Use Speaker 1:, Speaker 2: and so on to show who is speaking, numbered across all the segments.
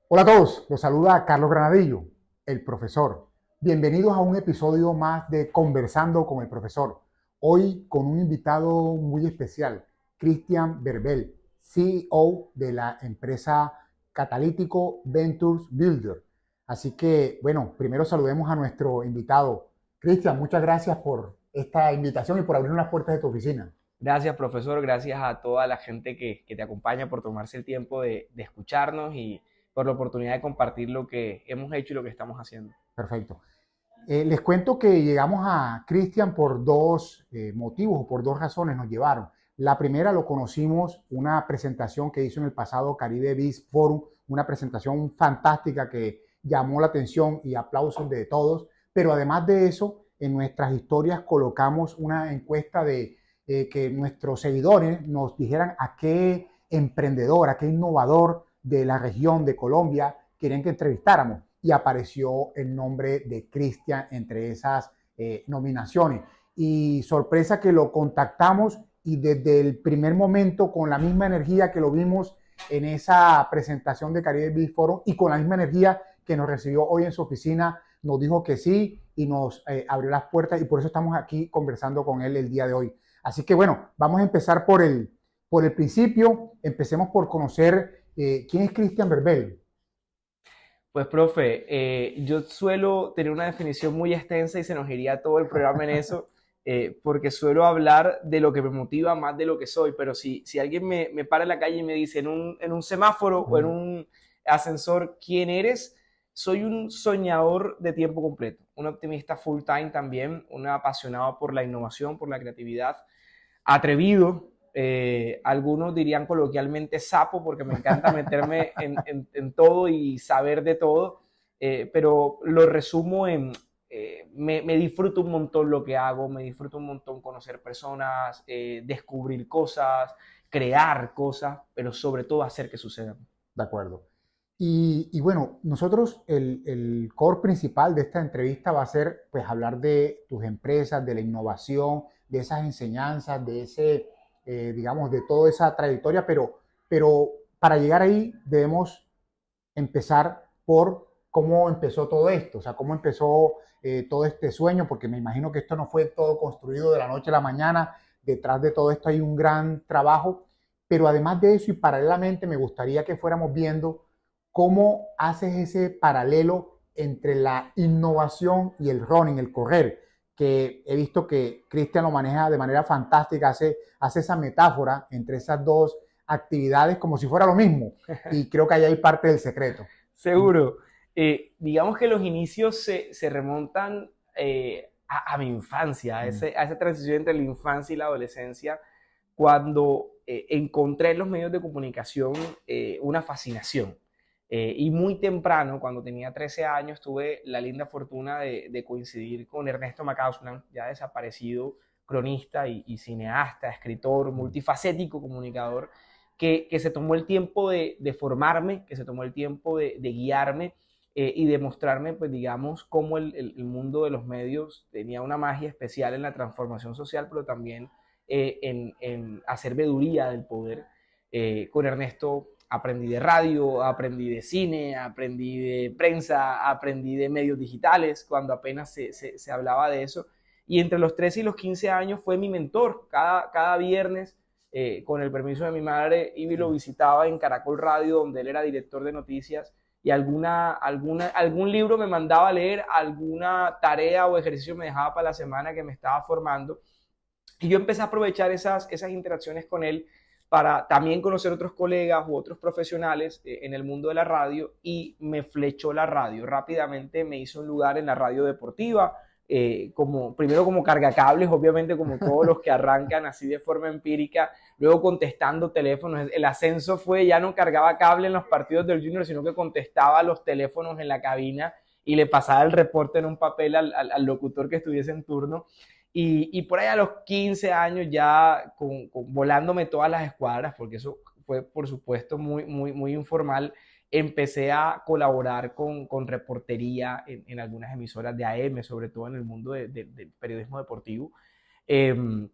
Speaker 1: Hola a todos, los saluda Carlos Granadillo, el profesor. Bienvenidos a un episodio más de Conversando con el profesor. Hoy con un invitado muy especial, Cristian Verbel, CEO de la empresa Catalítico Ventures Builder. Así que, bueno, primero saludemos a nuestro invitado. Cristian, muchas gracias por esta invitación y por abrir las puertas de tu oficina.
Speaker 2: Gracias, profesor. Gracias a toda la gente que te acompaña por tomarse el tiempo de escucharnos y por la oportunidad de compartir lo que hemos hecho y lo que estamos haciendo.
Speaker 1: Perfecto. Les cuento que llegamos a Cristian por dos motivos o por dos razones nos llevaron. La primera lo conocimos, una presentación que hizo en el pasado Caribe Biz Forum, una presentación fantástica que llamó la atención y aplausos de todos, pero además de eso, en nuestras historias colocamos una encuesta de que nuestros seguidores nos dijeran a qué emprendedor, a qué innovador de la región de Colombia querían que entrevistáramos y apareció el nombre de Cristian entre esas nominaciones. Y sorpresa que lo contactamos y desde el primer momento, con la misma energía que lo vimos en esa presentación de Caribe Beat Forum y con la misma energía que nos recibió hoy en su oficina, nos dijo que sí y nos abrió las puertas y por eso estamos aquí conversando con él el día de hoy. Así que bueno, vamos a empezar por el principio. Empecemos por conocer quién es Cristian Verbel.
Speaker 2: Pues, profe, yo suelo tener una definición muy extensa y se nos iría todo el programa en eso, porque suelo hablar de lo que me motiva más de lo que soy, pero si alguien me para en la calle y me dice en un semáforo o en un ascensor, ¿quién eres? Soy un soñador de tiempo completo, un optimista full time también, un apasionado por la innovación, por la creatividad, atrevido, algunos dirían coloquialmente sapo, porque me encanta meterme en todo y saber de todo, pero lo resumo en, me disfruto un montón lo que hago, me disfruto un montón conocer personas, descubrir cosas, crear cosas, pero sobre todo hacer que sucedan.
Speaker 1: De acuerdo. Y bueno, nosotros el core principal de esta entrevista va a ser pues hablar de tus empresas, de la innovación, de esas enseñanzas, de ese, digamos, de toda esa trayectoria, pero para llegar ahí debemos empezar por cómo empezó todo esto, o sea, cómo empezó todo este sueño, porque me imagino que esto no fue todo construido de la noche a la mañana, detrás de todo esto hay un gran trabajo, pero además de eso y paralelamente me gustaría que fuéramos viendo cómo haces ese paralelo entre la innovación y el running, el correr, que he visto que Cristian lo maneja de manera fantástica, hace esa metáfora entre esas dos actividades como si fuera lo mismo. Y creo que ahí hay parte del secreto.
Speaker 2: Seguro. Digamos que los inicios se remontan a mi infancia,
Speaker 1: Mm.
Speaker 2: a esa transición entre la infancia y la adolescencia, cuando encontré en los medios de comunicación una fascinación. Y muy temprano, cuando tenía 13 años, tuve la linda fortuna de coincidir con Ernesto Macausland, ya desaparecido, cronista y cineasta, escritor, multifacético comunicador, que se tomó el tiempo de formarme, que se tomó el tiempo de guiarme y de mostrarme, pues digamos, cómo el mundo de los medios tenía una magia especial en la transformación social, pero también en hacer veeduría del poder. Con Ernesto aprendí de radio, aprendí de cine, aprendí de prensa, aprendí de medios digitales, cuando apenas se hablaba de eso. Y entre los 13 y los 15 años fue mi mentor. Cada viernes, con el permiso de mi madre, iba y lo visitaba en Caracol Radio, donde él era director de noticias, y algún libro me mandaba a leer, alguna tarea o ejercicio me dejaba para la semana que me estaba formando. Y yo empecé a aprovechar esas interacciones con él para también conocer otros colegas u otros profesionales en el mundo de la radio, y me flechó la radio. Rápidamente me hizo un lugar en la radio deportiva, primero como cargacables, obviamente como todos los que arrancan así de forma empírica, luego contestando teléfonos. El ascenso fue, ya no cargaba cable en los partidos del Junior, sino que contestaba los teléfonos en la cabina y le pasaba el reporte en un papel al locutor que estuviese en turno. Y por ahí a los 15 años ya volándome todas las escuadras, porque eso fue por supuesto muy informal, empecé a colaborar con reportería algunas emisoras de AM, sobre todo en el mundo del periodismo deportivo, en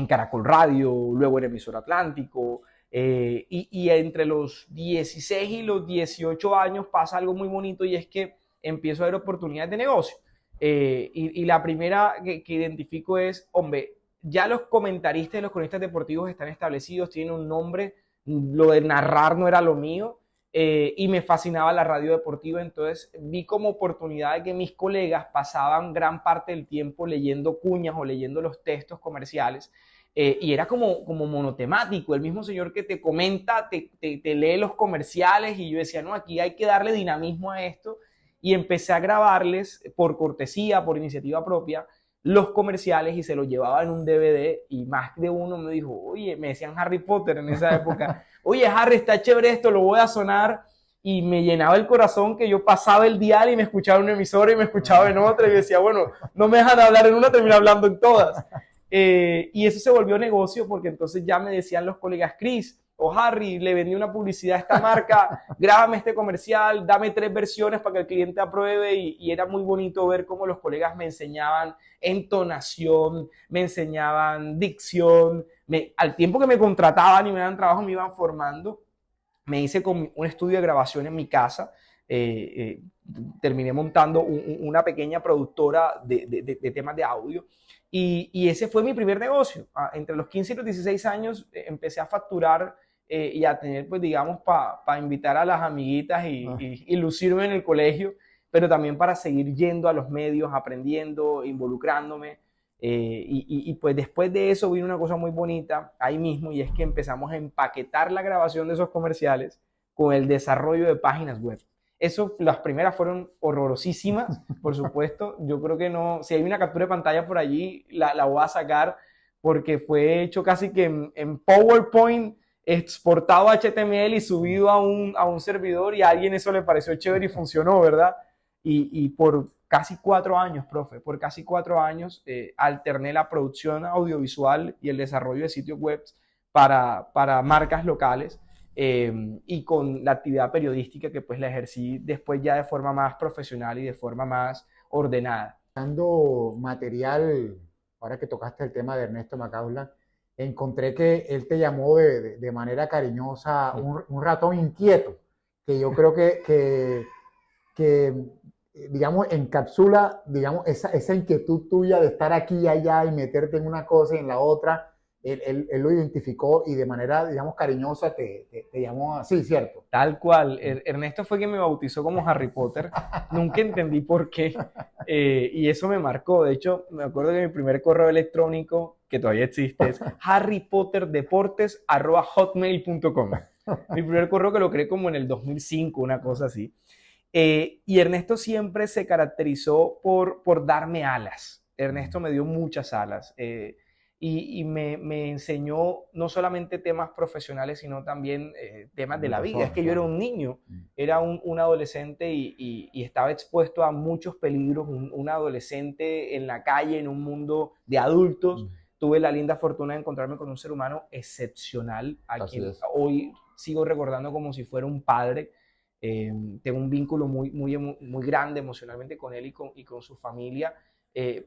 Speaker 2: Caracol Radio, luego en Emisor Atlántico, Y entre los 16 y los 18 años pasa algo muy bonito y es que empiezo a ver oportunidades de negocio. Y la primera que identifico es, hombre, ya los comentaristas y los cronistas deportivos están establecidos, tienen un nombre, lo de narrar no era lo mío, y me fascinaba la radio deportiva, entonces vi como oportunidad de que mis colegas pasaban gran parte del tiempo leyendo cuñas o leyendo los textos comerciales, y era como monotemático, el mismo señor que te comenta, te lee los comerciales, y yo decía, no, aquí hay que darle dinamismo a esto, y empecé a grabarles por cortesía, por iniciativa propia, los comerciales y se los llevaba en un DVD, y más de uno me dijo, oye, me decían Harry Potter en esa época, oye Harry, está chévere esto, lo voy a sonar, y me llenaba el corazón que yo pasaba el dial y me escuchaba en una emisora y me escuchaba en otra, y decía, bueno, no me dejan hablar en una, termino hablando en todas. Y eso se volvió negocio porque entonces ya me decían los colegas, Chris o Harry, le vendí una publicidad a esta marca, grábame este comercial, dame 3 versiones para que el cliente apruebe, y era muy bonito ver cómo los colegas me enseñaban entonación, me enseñaban dicción, al tiempo que me contrataban y me daban trabajo me iban formando. Me hice con un estudio de grabación en mi casa, terminé montando una pequeña productora de temas de audio, y ese fue mi primer negocio. Entre los 15 y los 16 años empecé a facturar y a tener, pues digamos, para invitar a las amiguitas y lucirme en el colegio, pero también para seguir yendo a los medios, aprendiendo, involucrándome. Pues después de eso vino una cosa muy bonita ahí mismo, y es que empezamos a empaquetar la grabación de esos comerciales con el desarrollo de páginas web. Eso, las primeras fueron horrorosísimas, por supuesto. Yo creo que no, si hay una captura de pantalla por allí, la voy a sacar, porque fue hecho casi que en PowerPoint, exportado a HTML y subido a un servidor, y a alguien eso le pareció chévere y funcionó, ¿verdad? Y por casi 4 años, profe, por casi 4 años alterné la producción audiovisual y el desarrollo de sitios web para marcas locales, y con la actividad periodística que pues la ejercí después ya de forma más profesional y de forma más ordenada.
Speaker 1: Dando material, ahora que tocaste el tema de Ernesto Macaulay, encontré que él te llamó de manera cariñosa un ratón inquieto, que yo creo que digamos, encapsula, digamos, esa inquietud tuya de estar aquí y allá y meterte en una cosa y en la otra. Él lo identificó y de manera, digamos, cariñosa te llamó así, ¿cierto?
Speaker 2: Tal cual. Ernesto fue quien me bautizó como Harry Potter. Nunca entendí por qué. Y eso me marcó. De hecho, me acuerdo que mi primer correo electrónico, que todavía existe, es harrypotterdeportes@hotmail.com. Mi primer correo, que lo creé como en el 2005, una cosa así. Y Ernesto siempre se caracterizó por darme alas. Ernesto me dio muchas alas. Y me enseñó no solamente temas profesionales, sino también temas de la vida. Es que yo era un niño, era un adolescente, y estaba expuesto a muchos peligros, un adolescente en la calle, en un mundo de adultos. Tuve la linda fortuna de encontrarme con un ser humano excepcional, a quien hoy sigo recordando como si fuera un padre. Tengo un vínculo muy grande emocionalmente con él y con su familia,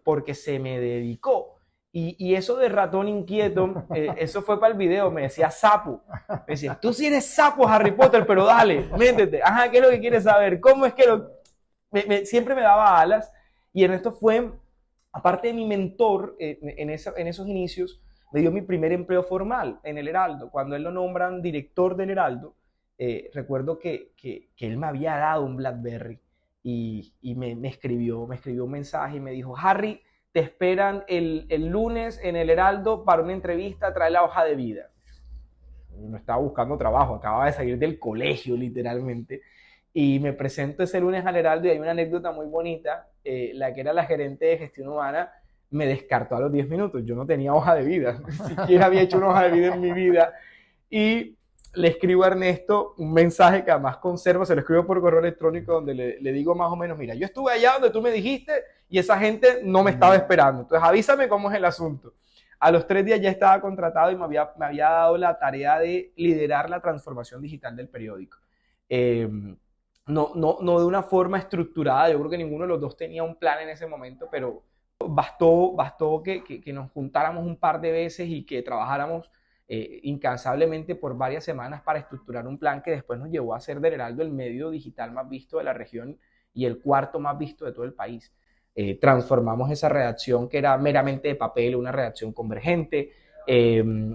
Speaker 2: porque se me dedicó. Y eso de ratón inquieto, eso fue para el video, me decía sapo. Me decía, tú sí eres sapo, Harry Potter, pero dale, métete. Ajá, ¿qué es lo que quieres saber? ¿Cómo es que siempre me daba alas? Y Ernesto fue, aparte de mi mentor en esos inicios, me dio mi primer empleo formal en el Heraldo. Cuando él lo nombran director del Heraldo, recuerdo que él me había dado un BlackBerry, y me escribió un mensaje y me dijo, Harry, te esperan el lunes en el Heraldo para una entrevista, trae la hoja de vida. No estaba buscando trabajo, acababa de salir del colegio literalmente, y me presento ese lunes al Heraldo, y hay una anécdota muy bonita. La que era la gerente de gestión humana me descartó a los 10 minutos, yo no tenía hoja de vida, ni siquiera había hecho una hoja de vida en mi vida, y le escribo a Ernesto un mensaje que además conservo, se lo escribo por correo electrónico, donde le digo más o menos, mira, yo estuve allá donde tú me dijiste y esa gente no me estaba esperando, entonces avísame cómo es el asunto. A los 3 días ya estaba contratado y me había dado la tarea de liderar la transformación digital del periódico. No de una forma estructurada, yo creo que ninguno de los dos tenía un plan en ese momento, pero bastó que nos juntáramos un par de veces y que trabajáramos incansablemente por varias semanas para estructurar un plan que después nos llevó a ser del Heraldo el medio digital más visto de la región y el cuarto más visto de todo el país. Transformamos esa redacción que era meramente de papel, una redacción convergente.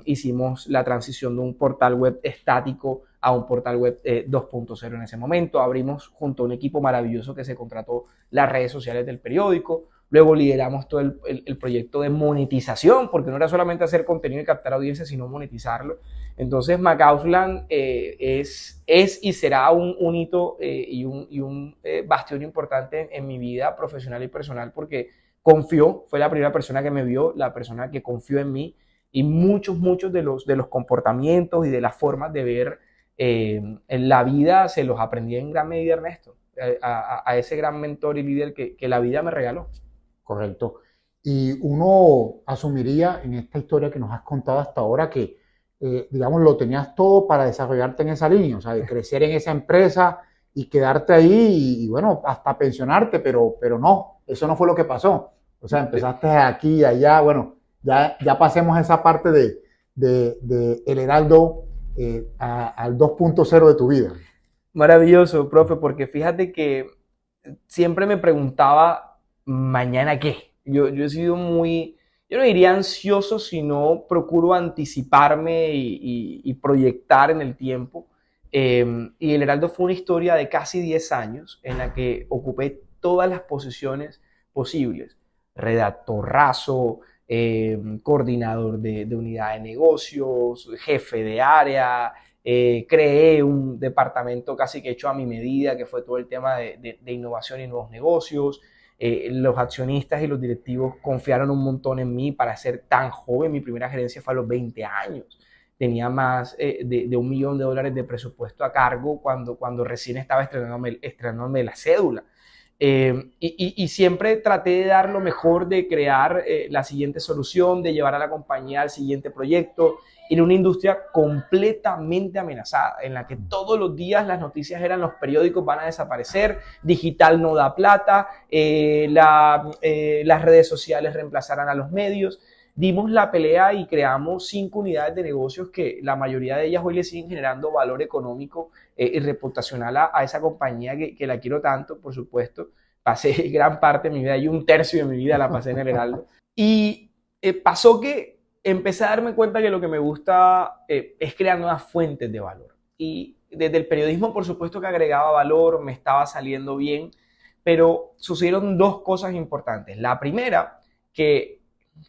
Speaker 2: Hicimos la transición de un portal web estático a un portal web 2.0 en ese momento. Abrimos junto a un equipo maravilloso que se contrató las redes sociales del periódico. Luego lideramos todo el proyecto de monetización, porque no era solamente hacer contenido y captar audiencia, sino monetizarlo. Entonces, McCausland es y será un hito y un bastión importante en mi vida profesional y personal, porque confió, fue la primera persona que me vio, la persona que confió en mí, y muchos de los comportamientos y de las formas de ver en la vida se los aprendí en gran medida, Ernesto, a ese gran mentor y líder que la vida me regaló.
Speaker 1: Correcto. Y uno asumiría en esta historia que nos has contado hasta ahora que, digamos, lo tenías todo para desarrollarte en esa línea, o sea, de crecer en esa empresa y quedarte ahí y bueno, hasta pensionarte, pero no, eso no fue lo que pasó. O sea, empezaste aquí y allá, bueno, ya pasemos esa parte de El Heraldo al 2.0 de tu vida.
Speaker 2: Maravilloso, profe, porque fíjate que siempre me preguntaba, ¿mañana qué? Yo he sido muy, yo no diría ansioso, sino procuro anticiparme y proyectar en el tiempo. Y El Heraldo fue una historia de casi 10 años en la que ocupé todas las posiciones posibles. Redactor raso, coordinador de unidad de negocios, jefe de área, creé un departamento casi que hecho a mi medida, que fue todo el tema de innovación y nuevos negocios. Los accionistas y los directivos confiaron un montón en mí para ser tan joven. Mi primera gerencia fue a los 20 años. Tenía más de $1 millón de presupuesto a cargo cuando recién estaba estrenándome la cédula. Y siempre traté de dar lo mejor, de crear la siguiente solución, de llevar a la compañía al siguiente proyecto, en una industria completamente amenazada, en la que todos los días las noticias eran: los periódicos van a desaparecer, digital no da plata, las redes sociales reemplazarán a los medios. Dimos la pelea y creamos 5 unidades de negocios que la mayoría de ellas hoy le siguen generando valor económico y reputacional a esa compañía que la quiero tanto, por supuesto. Pasé gran parte de mi vida y un tercio de mi vida la pasé en el Heraldo. Y pasó que empecé a darme cuenta que lo que me gusta es crear nuevas fuentes de valor. Y desde el periodismo, por supuesto que agregaba valor, me estaba saliendo bien, pero sucedieron dos cosas importantes. La primera, que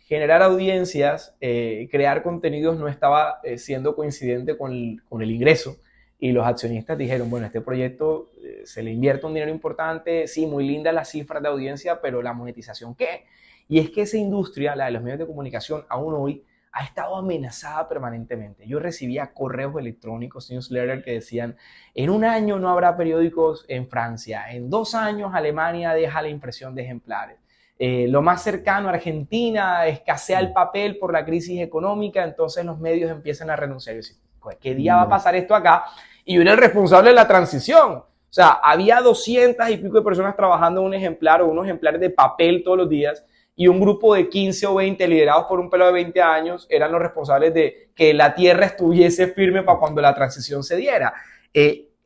Speaker 2: generar audiencias, crear contenidos no estaba siendo coincidente con el ingreso. Y los accionistas dijeron, bueno, este proyecto se le invierte un dinero importante, sí, muy linda las cifras de audiencia, pero la monetización, ¿qué? Y es que esa industria, la de los medios de comunicación, aún hoy ha estado amenazada permanentemente. Yo recibía correos electrónicos, newsletters que decían: en un año no habrá periódicos en Francia, en 2 años Alemania deja la impresión de ejemplares. Lo más cercano a Argentina escasea el papel por la crisis económica, entonces los medios empiezan a renunciar. Yo decía, ¿qué día va a pasar esto acá? Y yo era el responsable de la transición. O sea, había 200 y pico de personas trabajando en un ejemplar o unos ejemplares de papel todos los días, y un grupo de 15 o 20 liderados por un pelado de 20 años eran los responsables de que la tierra estuviese firme para cuando la transición se diera.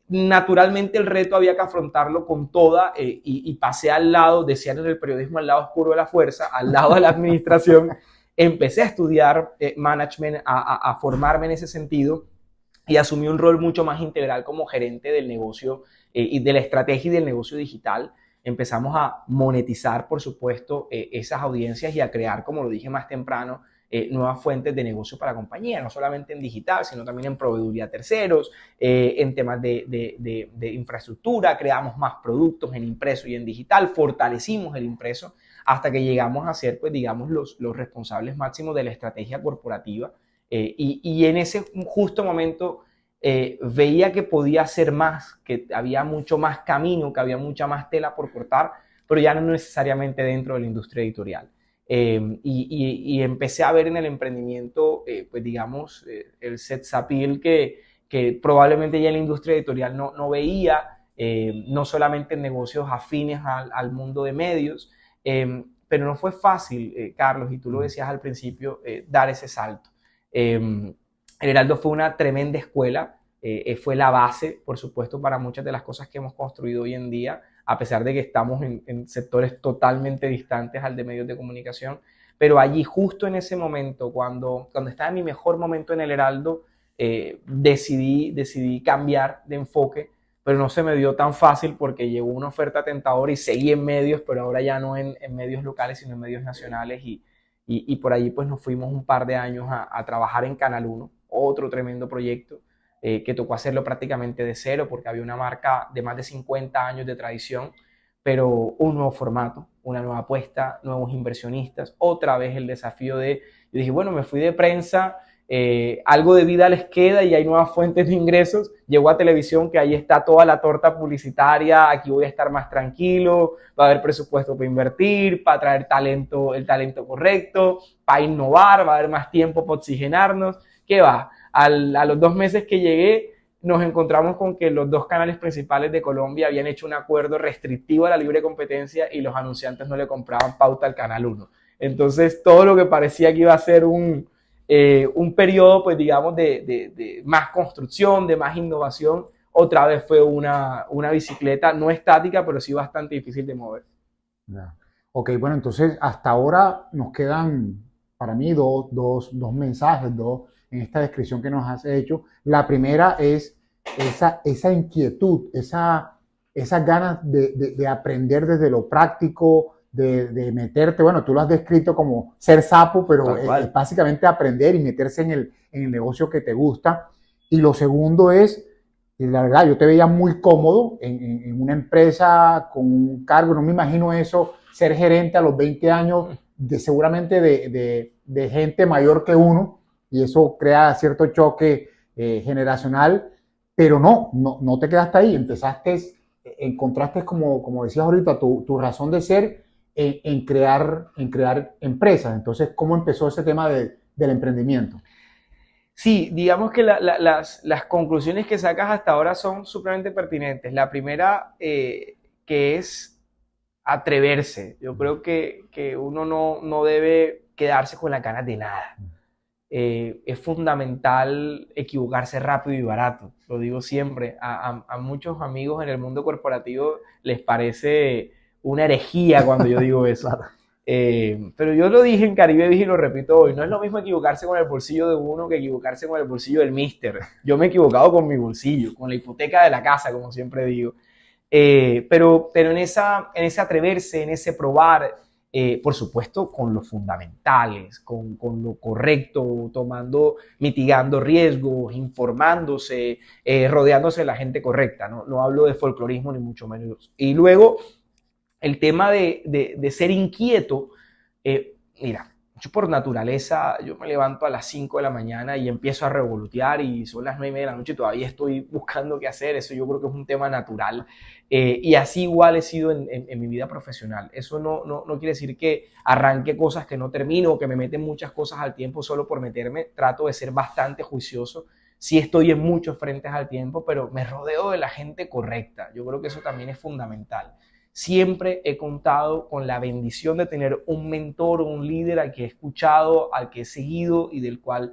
Speaker 2: Naturalmente el reto había que afrontarlo con toda y pasé al lado, decían en el periodismo, al lado oscuro de la fuerza, al lado de la administración. Empecé a estudiar management, a formarme en ese sentido, y asumí un rol mucho más integral como gerente del negocio y de la estrategia y del negocio digital. Empezamos a monetizar, por supuesto, esas audiencias y a crear, como lo dije más temprano, nuevas fuentes de negocio para la compañía, no solamente en digital, sino también en proveeduría a terceros, en temas de infraestructura. Creamos más productos en impreso y en digital, fortalecimos el impreso hasta que llegamos a ser, pues, digamos, los responsables máximos de la estrategia corporativa. Y en ese justo momento veía que podía hacer más, que había mucho más camino, que había mucha más tela por cortar, pero ya no necesariamente dentro de la industria editorial. Y empecé a ver en el emprendimiento, pues digamos, el sex appeal que probablemente ya la industria editorial no veía, no solamente en negocios afines al mundo de medios, pero no fue fácil, Carlos, y tú lo decías al principio, dar ese salto. El Heraldo fue una tremenda escuela, fue la base, por supuesto, para muchas de las cosas que hemos construido hoy en día, a pesar de que estamos en sectores totalmente distantes al de medios de comunicación. Pero allí, justo en ese momento, cuando estaba en mi mejor momento en el Heraldo, decidí cambiar de enfoque, pero no se me dio tan fácil porque llegó una oferta tentadora y seguí en medios, pero ahora ya no en medios locales, sino en medios nacionales. Y por allí pues nos fuimos un par de años a trabajar en Canal 1, otro tremendo proyecto que tocó hacerlo prácticamente de cero porque había una marca de más de 50 años de tradición, pero un nuevo formato, una nueva apuesta, nuevos inversionistas, otra vez el desafío yo dije, bueno, me fui de prensa, algo de vida les queda y hay nuevas fuentes de ingresos. Llegó a televisión, que ahí está toda la torta publicitaria, aquí voy a estar más tranquilo, va a haber presupuesto para invertir, para traer talento, el talento correcto, para innovar, va a haber más tiempo para oxigenarnos. ¿Qué va? A los 2 meses que llegué, nos encontramos con que los dos canales principales de Colombia habían hecho un acuerdo restrictivo a la libre competencia y los anunciantes no le compraban pauta al Canal 1. Entonces, todo lo que parecía que iba a ser un periodo, pues digamos, de más construcción, de más innovación, otra vez fue una bicicleta no estática, pero sí bastante difícil de mover.
Speaker 1: Ya. Ok, bueno, entonces hasta ahora nos quedan para mí dos mensajes, en esta descripción que nos has hecho. La primera es esa inquietud, esas ganas de aprender desde lo práctico, de meterte, bueno, tú lo has descrito como ser sapo, pero es básicamente aprender y meterse en el negocio que te gusta. Y lo segundo es, y la verdad, yo te veía muy cómodo en una empresa con un cargo, no me imagino eso, ser gerente a los 20 años, seguramente de gente mayor que uno, y eso crea cierto choque generacional, pero no te quedaste ahí, encontraste como decías ahorita, tu razón de ser en crear empresas. Entonces, ¿cómo empezó ese tema del emprendimiento?
Speaker 2: Sí, digamos que las conclusiones que sacas hasta ahora son supremamente pertinentes. La primera, que es atreverse. Yo creo que uno no debe quedarse con la ganas de nada. Es fundamental equivocarse rápido y barato. Lo digo siempre. A muchos amigos en el mundo corporativo les parece una herejía cuando yo digo eso. Pero yo lo dije en Caribe Biz y lo repito hoy, no es lo mismo equivocarse con el bolsillo de uno que equivocarse con el bolsillo del mister. Yo me he equivocado con mi bolsillo, con la hipoteca de la casa, como siempre digo. Pero en ese atreverse, en ese probar, por supuesto, con los fundamentales, con lo correcto, mitigando riesgos, informándose, rodeándose de la gente correcta. No hablo de folclorismo ni mucho menos. Y luego, el tema de ser inquieto, mira, yo por naturaleza, yo me levanto a las 5 de la mañana y empiezo a revolotear y son las 9:30 de la noche y todavía estoy buscando qué hacer. Eso yo creo que es un tema natural. Y así igual he sido en mi vida profesional. Eso no quiere decir que arranque cosas que no termino o que me meten muchas cosas al tiempo solo por meterme. Trato de ser bastante juicioso. Sí estoy en muchos frentes al tiempo, pero me rodeo de la gente correcta. Yo creo que eso también es fundamental. Siempre he contado con la bendición de tener un mentor o un líder al que he escuchado, al que he seguido y del cual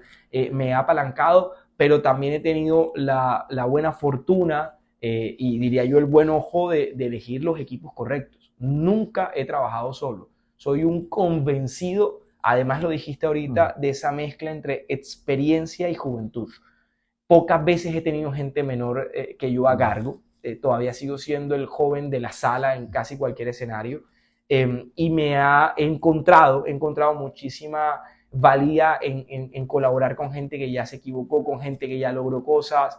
Speaker 2: me he apalancado, pero también he tenido la buena fortuna y diría yo el buen ojo de elegir los equipos correctos. Nunca he trabajado solo. Soy un convencido, además lo dijiste ahorita, de esa mezcla entre experiencia y juventud. Pocas veces he tenido gente menor que yo a cargo. Todavía sigo siendo el joven de la sala en casi cualquier escenario. Y he encontrado muchísima valía en colaborar con gente que ya se equivocó, con gente que ya logró cosas,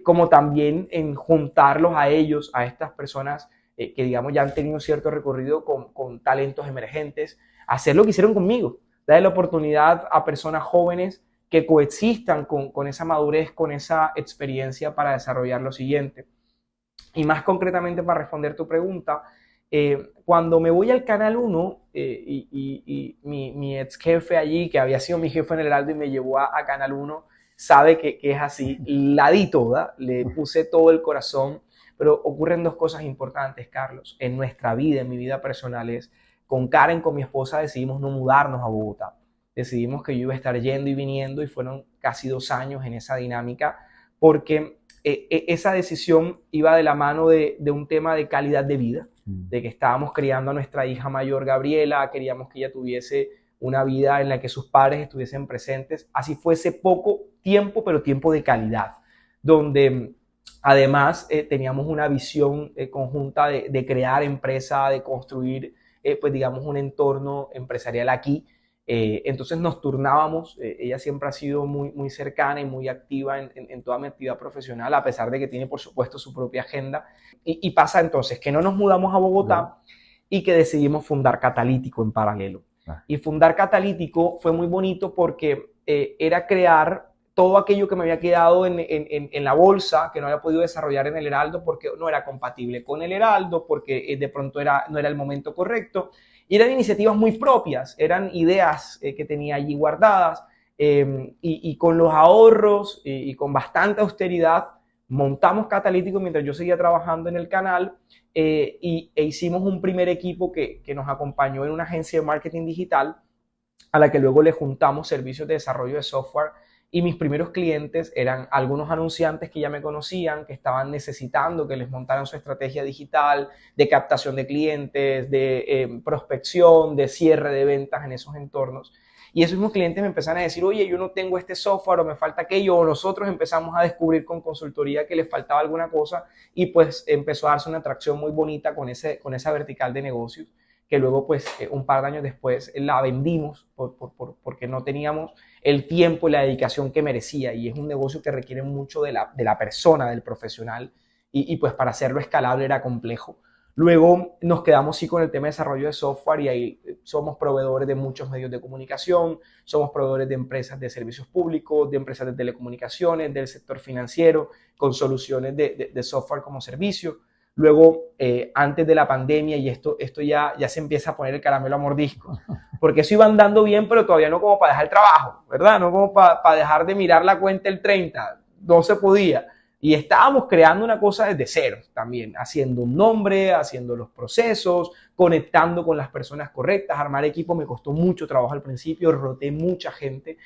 Speaker 2: como también en juntarlos a ellos, a estas personas que digamos ya han tenido cierto recorrido con talentos emergentes, hacer lo que hicieron conmigo, darle la oportunidad a personas jóvenes que coexistan con esa madurez, con esa experiencia para desarrollar lo siguiente. Y más concretamente para responder tu pregunta, cuando me voy al Canal 1 y mi ex jefe allí, que había sido mi jefe en el Heraldo y me llevó a Canal 1, sabe que es así, la di toda, le puse todo el corazón, pero ocurren dos cosas importantes, Carlos, en nuestra vida, en mi vida personal, con Karen, con mi esposa, decidimos no mudarnos a Bogotá. Decidimos que yo iba a estar yendo y viniendo y fueron casi 2 años en esa dinámica, porque esa decisión iba de la mano de un tema de calidad de vida, de que estábamos criando a nuestra hija mayor Gabriela, queríamos que ella tuviese una vida en la que sus padres estuviesen presentes, así fuese poco tiempo, pero tiempo de calidad, donde además teníamos una visión conjunta de crear empresa, de construir, pues digamos, un entorno empresarial aquí. Entonces nos turnábamos, ella siempre ha sido muy cercana y muy activa en toda mi actividad profesional, a pesar de que tiene, por supuesto, su propia agenda. Y pasa entonces que no nos mudamos a Bogotá y que decidimos fundar Catalítico en paralelo. Y fundar Catalítico fue muy bonito porque era crear todo aquello que me había quedado en la bolsa, que no había podido desarrollar en el Heraldo porque no era compatible con el Heraldo, porque de pronto no era el momento correcto. Y eran iniciativas muy propias, eran ideas que tenía allí guardadas, y con los ahorros y con bastante austeridad montamos Catalítico mientras yo seguía trabajando en el canal, e hicimos un primer equipo que nos acompañó en una agencia de marketing digital a la que luego le juntamos servicios de desarrollo de software. Y mis primeros clientes eran algunos anunciantes que ya me conocían, que estaban necesitando que les montaran su estrategia digital de captación de clientes, de prospección, de cierre de ventas en esos entornos. Y esos mismos clientes me empezaron a decir, oye, yo no tengo este software o me falta aquello, o nosotros empezamos a descubrir con consultoría que les faltaba alguna cosa, y pues empezó a darse una atracción muy bonita con esa vertical de negocios, que luego pues un par de años después la vendimos porque no teníamos el tiempo y la dedicación que merecía, y es un negocio que requiere mucho de la persona, del profesional, y pues para hacerlo escalable era complejo. Luego nos quedamos sí con el tema de desarrollo de software, y ahí somos proveedores de muchos medios de comunicación, somos proveedores de empresas de servicios públicos, de empresas de telecomunicaciones, del sector financiero, con soluciones de software como servicio. Luego, antes de la pandemia, y esto ya se empieza a poner el caramelo a mordiscos, porque eso iba andando bien, pero todavía no como para dejar el trabajo, ¿verdad? No como para dejar de mirar la cuenta el 30, no se podía. Y estábamos creando una cosa desde cero también, haciendo un nombre, haciendo los procesos, conectando con las personas correctas. Armar equipo me costó mucho trabajo al principio, roté mucha gente.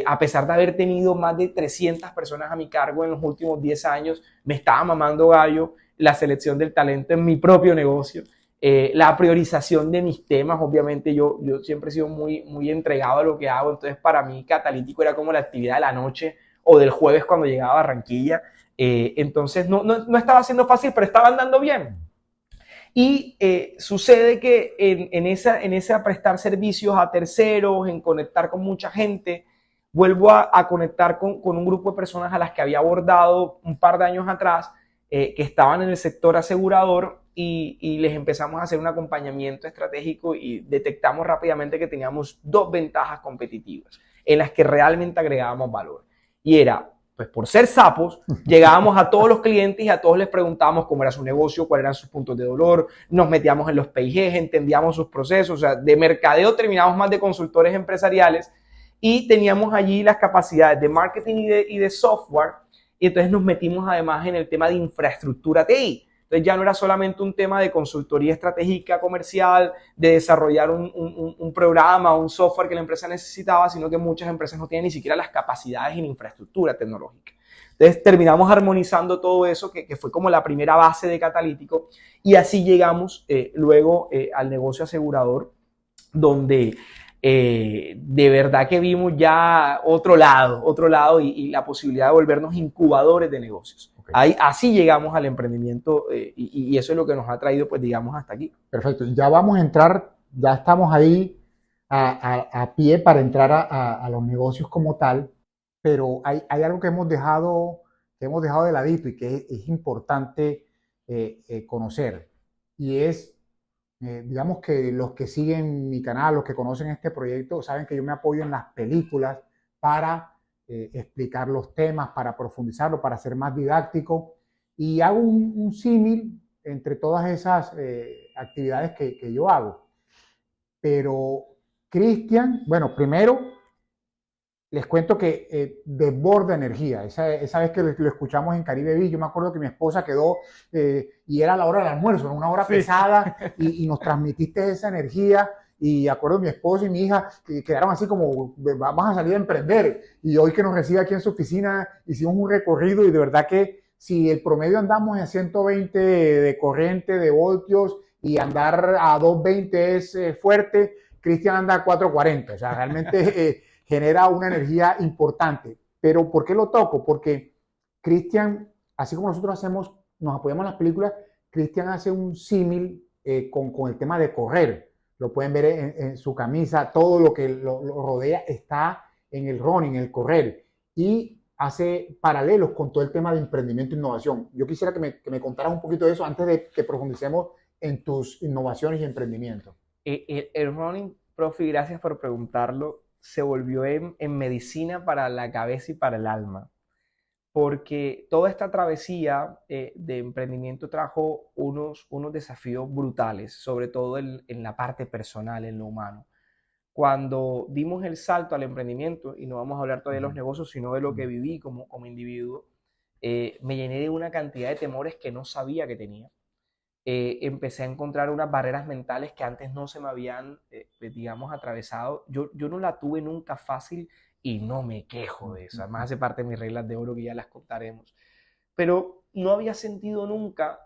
Speaker 2: A pesar de haber tenido más de 300 personas a mi cargo en los últimos 10 años, me estaba mamando gallo la selección del talento en mi propio negocio, la priorización de mis temas. Obviamente yo siempre he sido muy entregado a lo que hago, entonces para mí Catalítico era como la actividad de la noche o del jueves cuando llegaba a Barranquilla. Entonces no estaba siendo fácil, pero estaba andando bien. Y sucede que en esa prestar servicios a terceros, en conectar con mucha gente, vuelvo a conectar con un grupo de personas a las que había abordado un par de años atrás, que estaban en el sector asegurador, y les empezamos a hacer un acompañamiento estratégico, y detectamos rápidamente que teníamos 2 ventajas competitivas en las que realmente agregábamos valor. Y era, pues por ser sapos, llegábamos a todos los clientes y a todos les preguntábamos cómo era su negocio, cuáles eran sus puntos de dolor, nos metíamos en los PIGs, entendíamos sus procesos, o sea, de mercadeo terminamos más de consultores empresariales, y teníamos allí las capacidades de marketing y de software. Y entonces nos metimos además en el tema de infraestructura TI. Entonces ya no era solamente un tema de consultoría estratégica comercial, de desarrollar un programa, un software que la empresa necesitaba, sino que muchas empresas no tienen ni siquiera las capacidades en infraestructura tecnológica. Entonces terminamos armonizando todo eso, que fue como la primera base de Catalítico, y así llegamos luego al negocio asegurador, donde de verdad que vimos ya otro lado, y la posibilidad de volvernos incubadores de negocios. Okay. Así llegamos al emprendimiento, y eso es lo que nos ha traído, pues digamos, hasta aquí.
Speaker 1: Perfecto, ya vamos a entrar, ya estamos ahí a pie para entrar a los negocios como tal, pero hay algo que hemos dejado de ladito y que es importante conocer, y es, digamos que los que siguen mi canal, los que conocen este proyecto, saben que yo me apoyo en las películas para explicar los temas, para profundizarlo, para ser más didáctico, y hago un símil entre todas esas actividades que yo hago. Pero Cristian, bueno, primero les cuento que desborda energía. Esa vez que lo escuchamos en Caribe Beach, yo me acuerdo que mi esposa quedó, y era la hora del almuerzo, una hora pesada, y nos transmitiste esa energía, y acuerdo mi esposo y mi hija que quedaron así como, vamos a salir a emprender. Y hoy que nos recibe aquí en su oficina, hicimos un recorrido y de verdad que si el promedio andamos en 120 de corriente, de voltios, y andar a 220 es fuerte, Cristian anda a 440. O sea, realmente genera una energía importante. Pero ¿por qué lo toco? Porque Cristian, así como nosotros hacemos, nos apoyamos en las películas, Cristian hace un símil con el tema de correr. Lo pueden ver en su camisa, todo lo que lo rodea está en el running, en el correr. Y hace paralelos con todo el tema de emprendimiento e innovación. Yo quisiera que me contaras un poquito de eso antes de que profundicemos en tus innovaciones y emprendimientos.
Speaker 2: El running, profe, gracias por preguntarlo, se volvió en medicina para la cabeza y para el alma, porque toda esta travesía de emprendimiento trajo unos desafíos brutales, sobre todo en la parte personal, en lo humano. Cuando dimos el salto al emprendimiento, y no vamos a hablar todavía de los negocios, sino de lo que viví como individuo, me llené de una cantidad de temores que no sabía que tenía. Empecé a encontrar unas barreras mentales que antes no se me habían, digamos, atravesado. Yo no la tuve nunca fácil y no me quejo de eso. Además hace parte de mis reglas de oro que ya las contaremos. Pero no había sentido nunca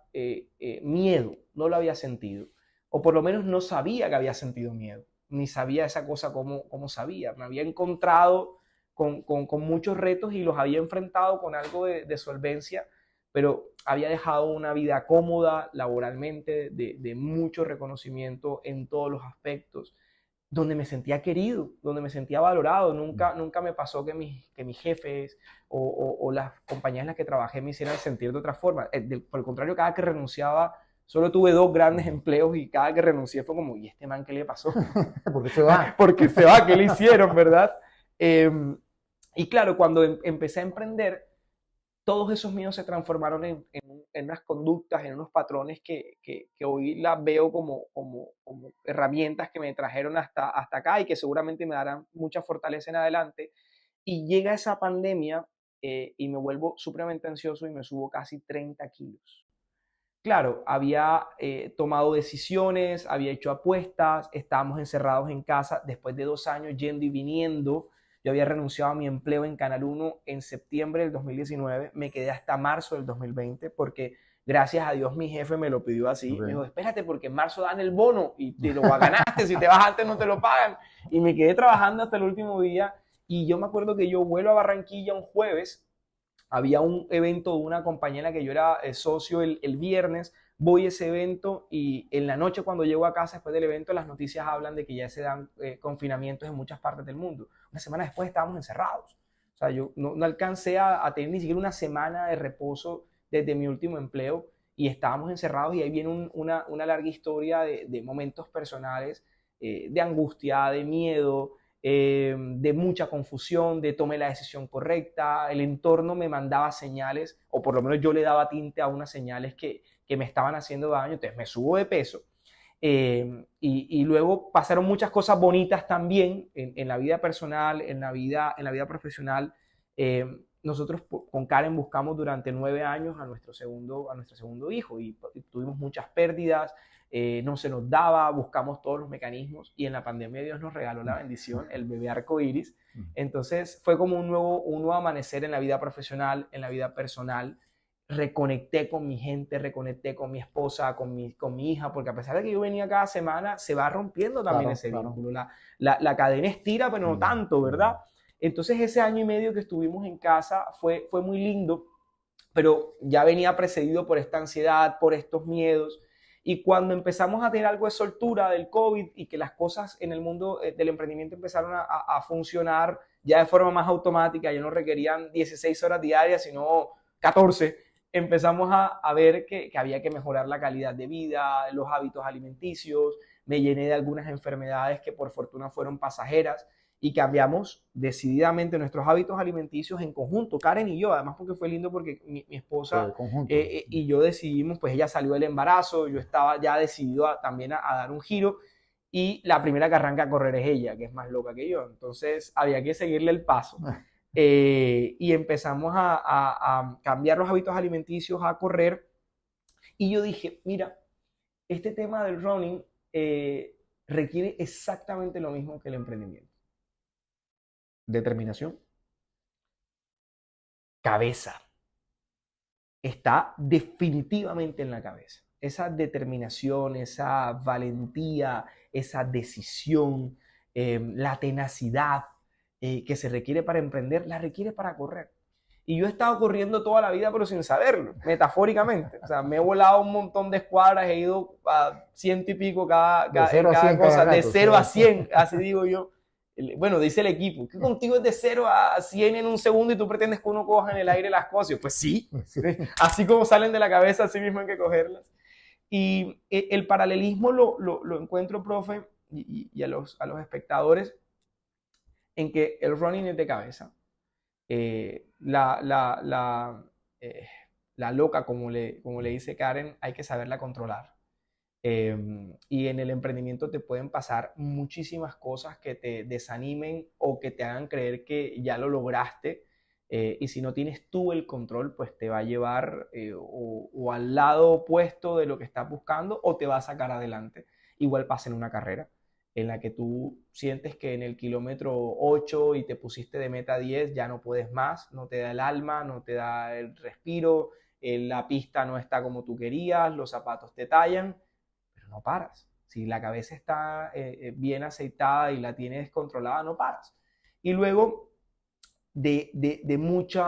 Speaker 2: miedo, no lo había sentido. O por lo menos no sabía que había sentido miedo, ni sabía esa cosa como sabía. Me había encontrado con muchos retos y los había enfrentado con algo de solvencia, pero había dejado una vida cómoda laboralmente, de mucho reconocimiento en todos los aspectos, donde me sentía querido, donde me sentía valorado. Nunca me pasó que mis jefes o las compañías en las que trabajé me hicieran sentir de otra forma. Por el contrario, cada que renunciaba, solo tuve 2 grandes empleos y cada que renuncié fue como, ¿y este man qué le pasó?
Speaker 1: Porque se va.
Speaker 2: Porque se va, ¿qué le hicieron, verdad? Y claro, cuando empecé a emprender, todos esos miedos se transformaron en unas conductas, en unos patrones que hoy las veo como herramientas que me trajeron hasta acá y que seguramente me darán mucha fortaleza en adelante. Y llega esa pandemia y me vuelvo supremamente ansioso y me subo casi 30 kilos. Claro, había tomado decisiones, había hecho apuestas, estábamos encerrados en casa después de 2 años yendo y viniendo. Yo había renunciado a mi empleo en Canal 1 en septiembre del 2019, me quedé hasta marzo del 2020 porque gracias a Dios mi jefe me lo pidió así.
Speaker 1: Okay.
Speaker 2: Me dijo, espérate porque en marzo dan el bono y te lo ganaste, si te vas antes no te lo pagan. Y me quedé trabajando hasta el último día y yo me acuerdo que yo vuelo a Barranquilla un jueves. Había un evento de una compañera que yo era socio el viernes, voy a ese evento y en la noche cuando llego a casa después del evento las noticias hablan de que ya se dan confinamientos en muchas partes del mundo. Una semana después estábamos encerrados. O sea, yo no alcancé a tener ni siquiera una semana de reposo desde mi último empleo y estábamos encerrados y ahí viene una larga historia de momentos personales, de angustia, de miedo, de mucha confusión, de tomé la decisión correcta, el entorno me mandaba señales, o por lo menos yo le daba tinte a unas señales que me estaban haciendo daño, entonces me subo de peso. Y luego pasaron muchas cosas bonitas también en la vida personal, en la vida profesional. Nosotros con Karen buscamos durante 9 años a nuestro segundo hijo y tuvimos muchas pérdidas, no se nos daba, buscamos todos los mecanismos y en la pandemia Dios nos regaló la bendición, el bebé arcoíris. Entonces fue como un nuevo amanecer en la vida profesional, en la vida personal. Reconecté con mi gente, reconecté con mi esposa, con mi hija, porque a pesar de que yo venía cada semana, se va rompiendo también ese vínculo. La cadena estira, pero no tanto, ¿verdad? Entonces ese año y medio que estuvimos en casa fue muy lindo, pero ya venía precedido por esta ansiedad, por estos miedos. Y cuando empezamos a tener algo de soltura del COVID y que las cosas en el mundo del emprendimiento empezaron a funcionar ya de forma más automática, ya no requerían 16 horas diarias, sino 14, empezamos a ver que había que mejorar la calidad de vida, los hábitos alimenticios. Me llené de algunas enfermedades que por fortuna fueron pasajeras y cambiamos decididamente nuestros hábitos alimenticios en conjunto, Karen y yo, además porque fue lindo porque mi esposa y yo decidimos, pues ella salió del embarazo, yo estaba ya decidido también a dar un giro y la primera que arranca a correr es ella, que es más loca que yo, entonces había que seguirle el paso. Y empezamos a cambiar los hábitos alimenticios, a correr y yo dije, mira, este tema del running requiere exactamente lo mismo que el emprendimiento. Determinación, cabeza. Está definitivamente en la cabeza. Esa determinación, esa valentía, esa decisión, la tenacidad que se requiere para emprender, la requiere para correr. Y yo he estado corriendo toda la vida, pero sin saberlo, metafóricamente. O sea, me he volado un montón de escuadras, he ido a ciento y pico
Speaker 1: De
Speaker 2: en
Speaker 1: 0 a
Speaker 2: cada
Speaker 1: 100 cada
Speaker 2: cosa, de
Speaker 1: rato.
Speaker 2: 0 a 100, así digo yo. Bueno, dice el equipo, que contigo es de 0 a 100 en un segundo y tú pretendes que uno coja en el aire las cosas. Pues sí,
Speaker 1: Sí.
Speaker 2: así como salen de la cabeza, así mismo hay que cogerlas. Y el paralelismo lo encuentro, profe, y a los espectadores, en que el running es de cabeza. Eh, la, la, la, eh, la loca, como le dice Karen, hay que saberla controlar. Y en el emprendimiento te pueden pasar muchísimas cosas que te desanimen o que te hagan creer que ya lo lograste. Y si no tienes tú el control, pues te va a llevar o al lado opuesto de lo que estás buscando o te va a sacar adelante. Igual pasa en una carrera en la que tú sientes que en el kilómetro 8 y te pusiste de meta 10 ya no puedes más, no te da el alma, no te da el respiro, la pista no está como tú querías, los zapatos te tallan, pero no paras. Si la cabeza está bien aceitada y la tienes controlada, no paras. Y luego de mucho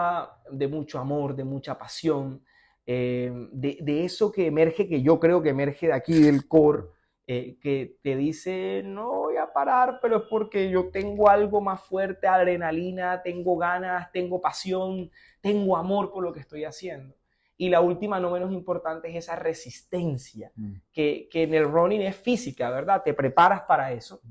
Speaker 2: amor, de mucha pasión, de eso que emerge, que yo creo que emerge de aquí del core, que te dice, no voy a parar, pero es porque yo tengo algo más fuerte, adrenalina, tengo ganas, tengo pasión, tengo amor por lo que estoy haciendo. Y la última, no menos importante, es esa resistencia, que en el running es física, ¿verdad? Te preparas para eso.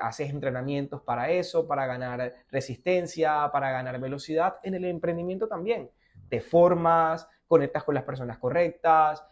Speaker 2: Haces entrenamientos para eso, para ganar resistencia, para ganar velocidad. En el emprendimiento también. Te formas, conectas con las personas correctas,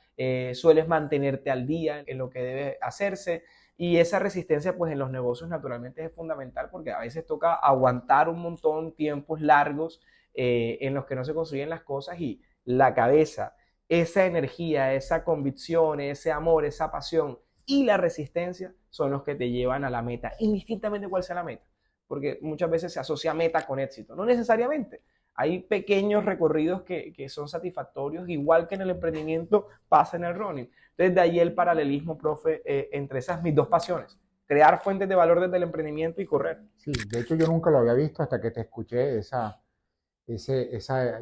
Speaker 2: sueles mantenerte al día en lo que debe hacerse. Y esa resistencia, pues en los negocios naturalmente es fundamental porque a veces toca aguantar un montón tiempos largos en los que no se construyen las cosas y la cabeza, esa energía, esa convicción, ese amor, esa pasión y la resistencia son los que te llevan a la meta, indistintamente cuál sea la meta, porque muchas veces se asocia meta con éxito, no necesariamente. Hay pequeños recorridos que son satisfactorios, igual que en el emprendimiento pasa en el running. Entonces, de ahí el paralelismo, profe, entre esas mis dos pasiones, crear fuentes de valor desde el emprendimiento y correr.
Speaker 1: Sí, de hecho yo nunca lo había visto hasta que te escuché esa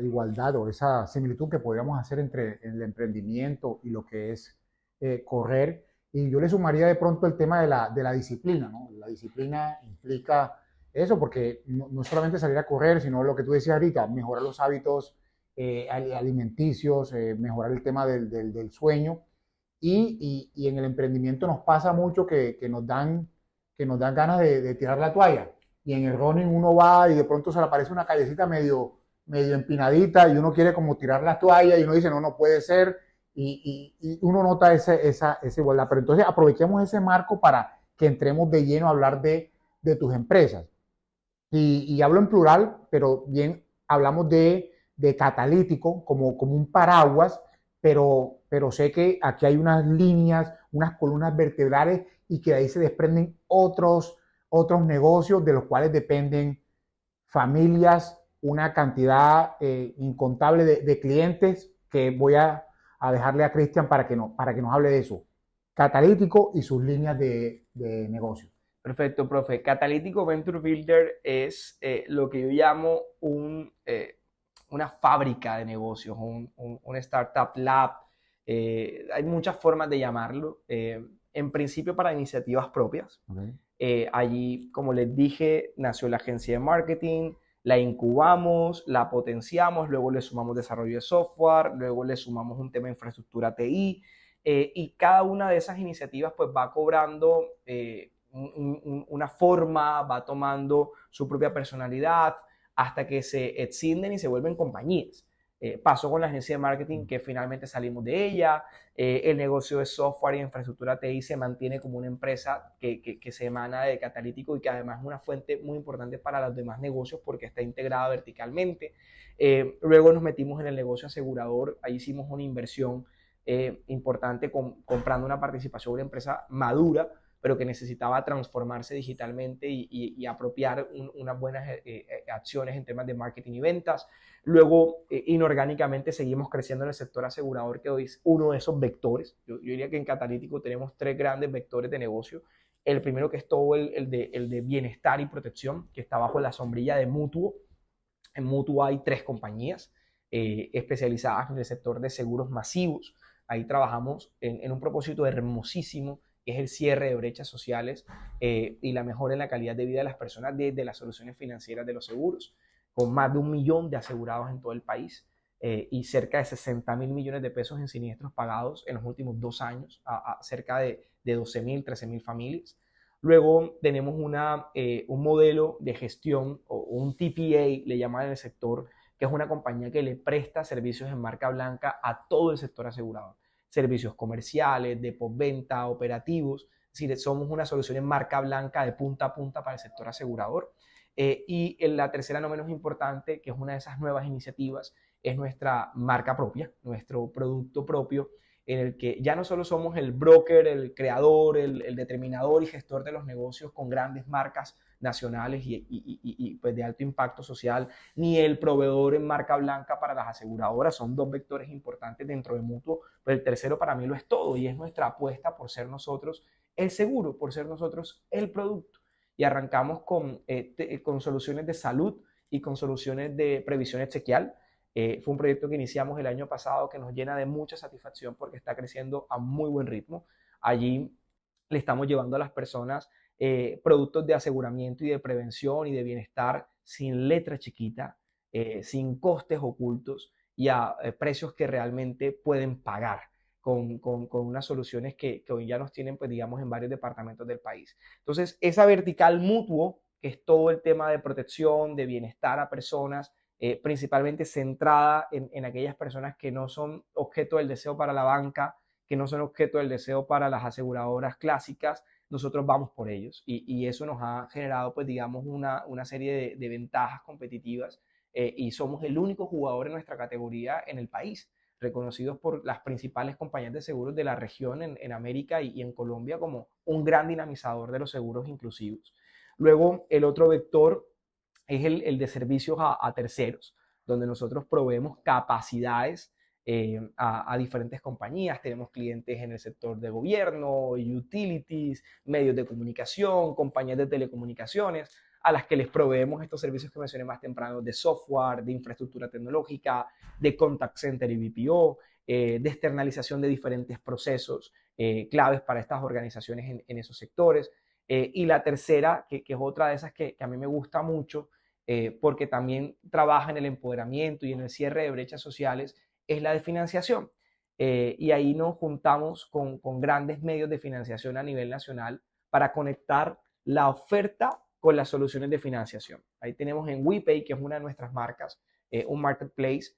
Speaker 1: igualdad o esa similitud que podríamos hacer entre el emprendimiento y lo que es correr. Y yo le sumaría de pronto el tema de la disciplina, ¿no? La disciplina implica eso, porque no solamente salir a correr, sino lo que tú decías ahorita, mejorar los hábitos alimenticios, mejorar el tema del sueño. Y en el emprendimiento nos pasa mucho que nos dan ganas de tirar la toalla. Y en el running uno va y de pronto se le aparece una callecita medio empinadita y uno quiere como tirar la toalla y uno dice, no, no puede ser. Y uno nota esa igualdad. Pero entonces aprovechemos ese marco para que entremos de lleno a hablar de tus empresas. Y hablo en plural, pero bien hablamos de catalítico como un paraguas, pero sé que aquí hay unas líneas, unas columnas vertebrales y que de ahí se desprenden otros negocios de los cuales dependen familias, una cantidad incontable de clientes que voy a dejarle a Cristian para que nos hable de eso. Catalítico y sus líneas de negocio.
Speaker 2: Perfecto, profe. Catalítico Venture Builder es lo que yo llamo una fábrica de negocios, un startup lab. Hay muchas formas de llamarlo. En principio para iniciativas propias.
Speaker 1: Okay.
Speaker 2: Allí, como les dije, nació la agencia de marketing, la incubamos, la potenciamos, luego le sumamos desarrollo de software, luego le sumamos un tema de infraestructura TI, y cada una de esas iniciativas pues va cobrando una forma, va tomando su propia personalidad hasta que se extienden y se vuelven compañías. Pasó con la agencia de marketing que finalmente salimos de ella. El negocio de software y infraestructura TI se mantiene como una empresa que se emana de Catalítico y que además es una fuente muy importante para los demás negocios porque está integrada verticalmente. Luego nos metimos en el negocio asegurador, ahí hicimos una inversión importante comprando una participación de una empresa madura, pero que necesitaba transformarse digitalmente y apropiar unas buenas acciones en temas de marketing y ventas. Luego, inorgánicamente, seguimos creciendo en el sector asegurador, que hoy es uno de esos vectores. Yo diría que en Catalítico tenemos tres grandes vectores de negocio. El primero, que es todo el de bienestar y protección, que está bajo la sombrilla de Mutuo. En Mutuo hay tres compañías especializadas en el sector de seguros masivos. Ahí trabajamos en un propósito hermosísimo, que es el cierre de brechas sociales y la mejora en la calidad de vida de las personas desde las soluciones financieras de los seguros, con más de 1 millón de asegurados en todo el país y cerca de 60.000 millones de pesos en siniestros pagados en los últimos 2 años a cerca de 12.000, 13.000 familias. Luego tenemos un modelo de gestión o un TPA, le llaman en el sector, que es una compañía que le presta servicios en marca blanca a todo el sector asegurador. Servicios comerciales, de postventa, operativos. Es decir, somos una solución en marca blanca de punta a punta para el sector asegurador. Y en la tercera, no menos importante, que es una de esas nuevas iniciativas, es nuestra marca propia, nuestro producto propio, en el que ya no solo somos el broker, el creador, el determinador y gestor de los negocios con grandes marcas nacionales pues de alto impacto social, ni el proveedor en marca blanca para las aseguradoras, son dos vectores importantes dentro de Mutuo, pero el tercero para mí lo es todo y es nuestra apuesta por ser nosotros el seguro, por ser nosotros el producto. Y arrancamos con soluciones de salud y con soluciones de previsión exequial. Fue un proyecto que iniciamos el año pasado que nos llena de mucha satisfacción porque está creciendo a muy buen ritmo. Allí le estamos llevando a las personas productos de aseguramiento y de prevención y de bienestar sin letra chiquita, sin costes ocultos y a precios que realmente pueden pagar con unas soluciones que hoy ya nos tienen, pues digamos, en varios departamentos del país. Entonces, esa vertical Mutuo, que es todo el tema de protección, de bienestar a personas, principalmente centrada en aquellas personas que no son objeto del deseo para la banca, que no son objeto del deseo para las aseguradoras clásicas, nosotros vamos por ellos. Y eso nos ha generado, pues digamos, una serie de ventajas competitivas y somos el único jugador en nuestra categoría en el país, reconocidos por las principales compañías de seguros de la región en América y en Colombia como un gran dinamizador de los seguros inclusivos. Luego, el otro vector es el de servicios a terceros, donde nosotros proveemos capacidades a diferentes compañías. Tenemos clientes en el sector de gobierno, utilities, medios de comunicación, compañías de telecomunicaciones, a las que les proveemos estos servicios que mencioné más temprano de software, de infraestructura tecnológica, de contact center y BPO, de externalización de diferentes procesos claves para estas organizaciones en esos sectores. Y la tercera, que es otra de esas que a mí me gusta mucho, porque también trabaja en el empoderamiento y en el cierre de brechas sociales, es la de financiación. Y ahí nos juntamos con grandes medios de financiación a nivel nacional para conectar la oferta con las soluciones de financiación. Ahí tenemos en WePay, que es una de nuestras marcas, un marketplace,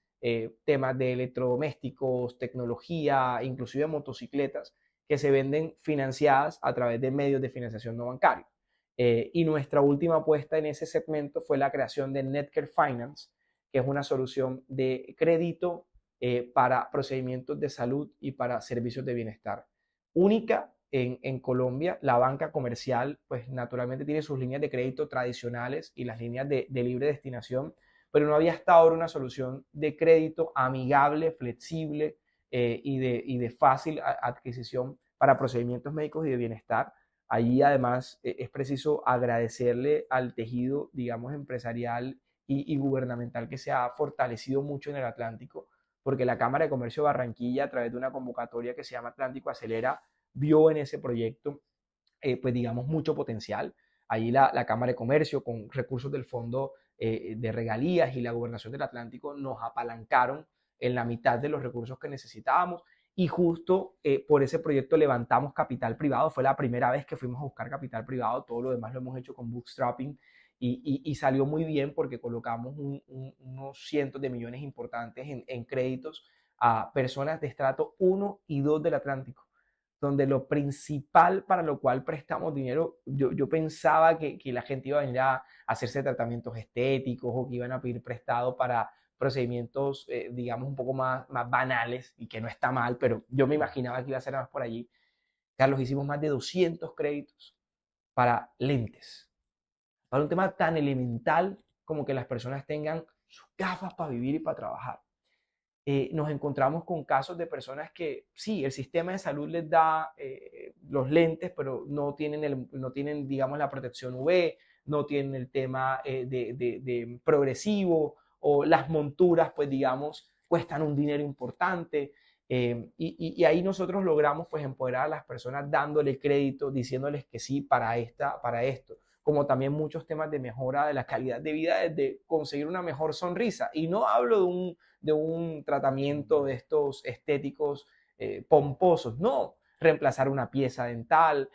Speaker 2: temas de electrodomésticos, tecnología, inclusive motocicletas, que se venden financiadas a través de medios de financiación no bancario. Y nuestra última apuesta en ese segmento fue la creación de Netcare Finance, que es una solución de crédito para procedimientos de salud y para servicios de bienestar. Única en Colombia, la banca comercial, pues naturalmente tiene sus líneas de crédito tradicionales y las líneas de libre destinación, pero no había hasta ahora una solución de crédito amigable, flexible y de fácil adquisición para procedimientos médicos y de bienestar. Allí además es preciso agradecerle al tejido, digamos, empresarial y gubernamental que se ha fortalecido mucho en el Atlántico, porque la Cámara de Comercio de Barranquilla, a través de una convocatoria que se llama Atlántico Acelera, vio en ese proyecto, pues digamos, mucho potencial. Allí la Cámara de Comercio, con recursos del Fondo de Regalías y la Gobernación del Atlántico, nos apalancaron en la mitad de los recursos que necesitábamos y justo por ese proyecto levantamos capital privado. Fue la primera vez que fuimos a buscar capital privado, todo lo demás lo hemos hecho con bootstrapping y salió muy bien porque colocamos unos cientos de millones importantes en créditos a personas de estrato 1 y 2 del Atlántico, donde lo principal para lo cual prestamos dinero, yo pensaba que la gente iba a venir a hacerse tratamientos estéticos o que iban a pedir prestado para procedimientos, digamos, un poco más banales y que no está mal, pero yo me imaginaba que iba a ser más por allí. Carlos, hicimos más de 200 créditos para lentes, para un tema tan elemental como que las personas tengan sus gafas para vivir y para trabajar. Nos encontramos con casos de personas que sí, el sistema de salud les da los lentes, pero no tienen, digamos, la protección UV, no tienen el tema de progresivo, o las monturas, pues digamos, cuestan un dinero importante. Y ahí nosotros logramos pues empoderar a las personas dándole crédito, diciéndoles que sí para esto, como también muchos temas de mejora de la calidad de vida, desde conseguir una mejor sonrisa. Y no hablo de un tratamiento de estos estéticos pomposos, no, reemplazar una pieza dental,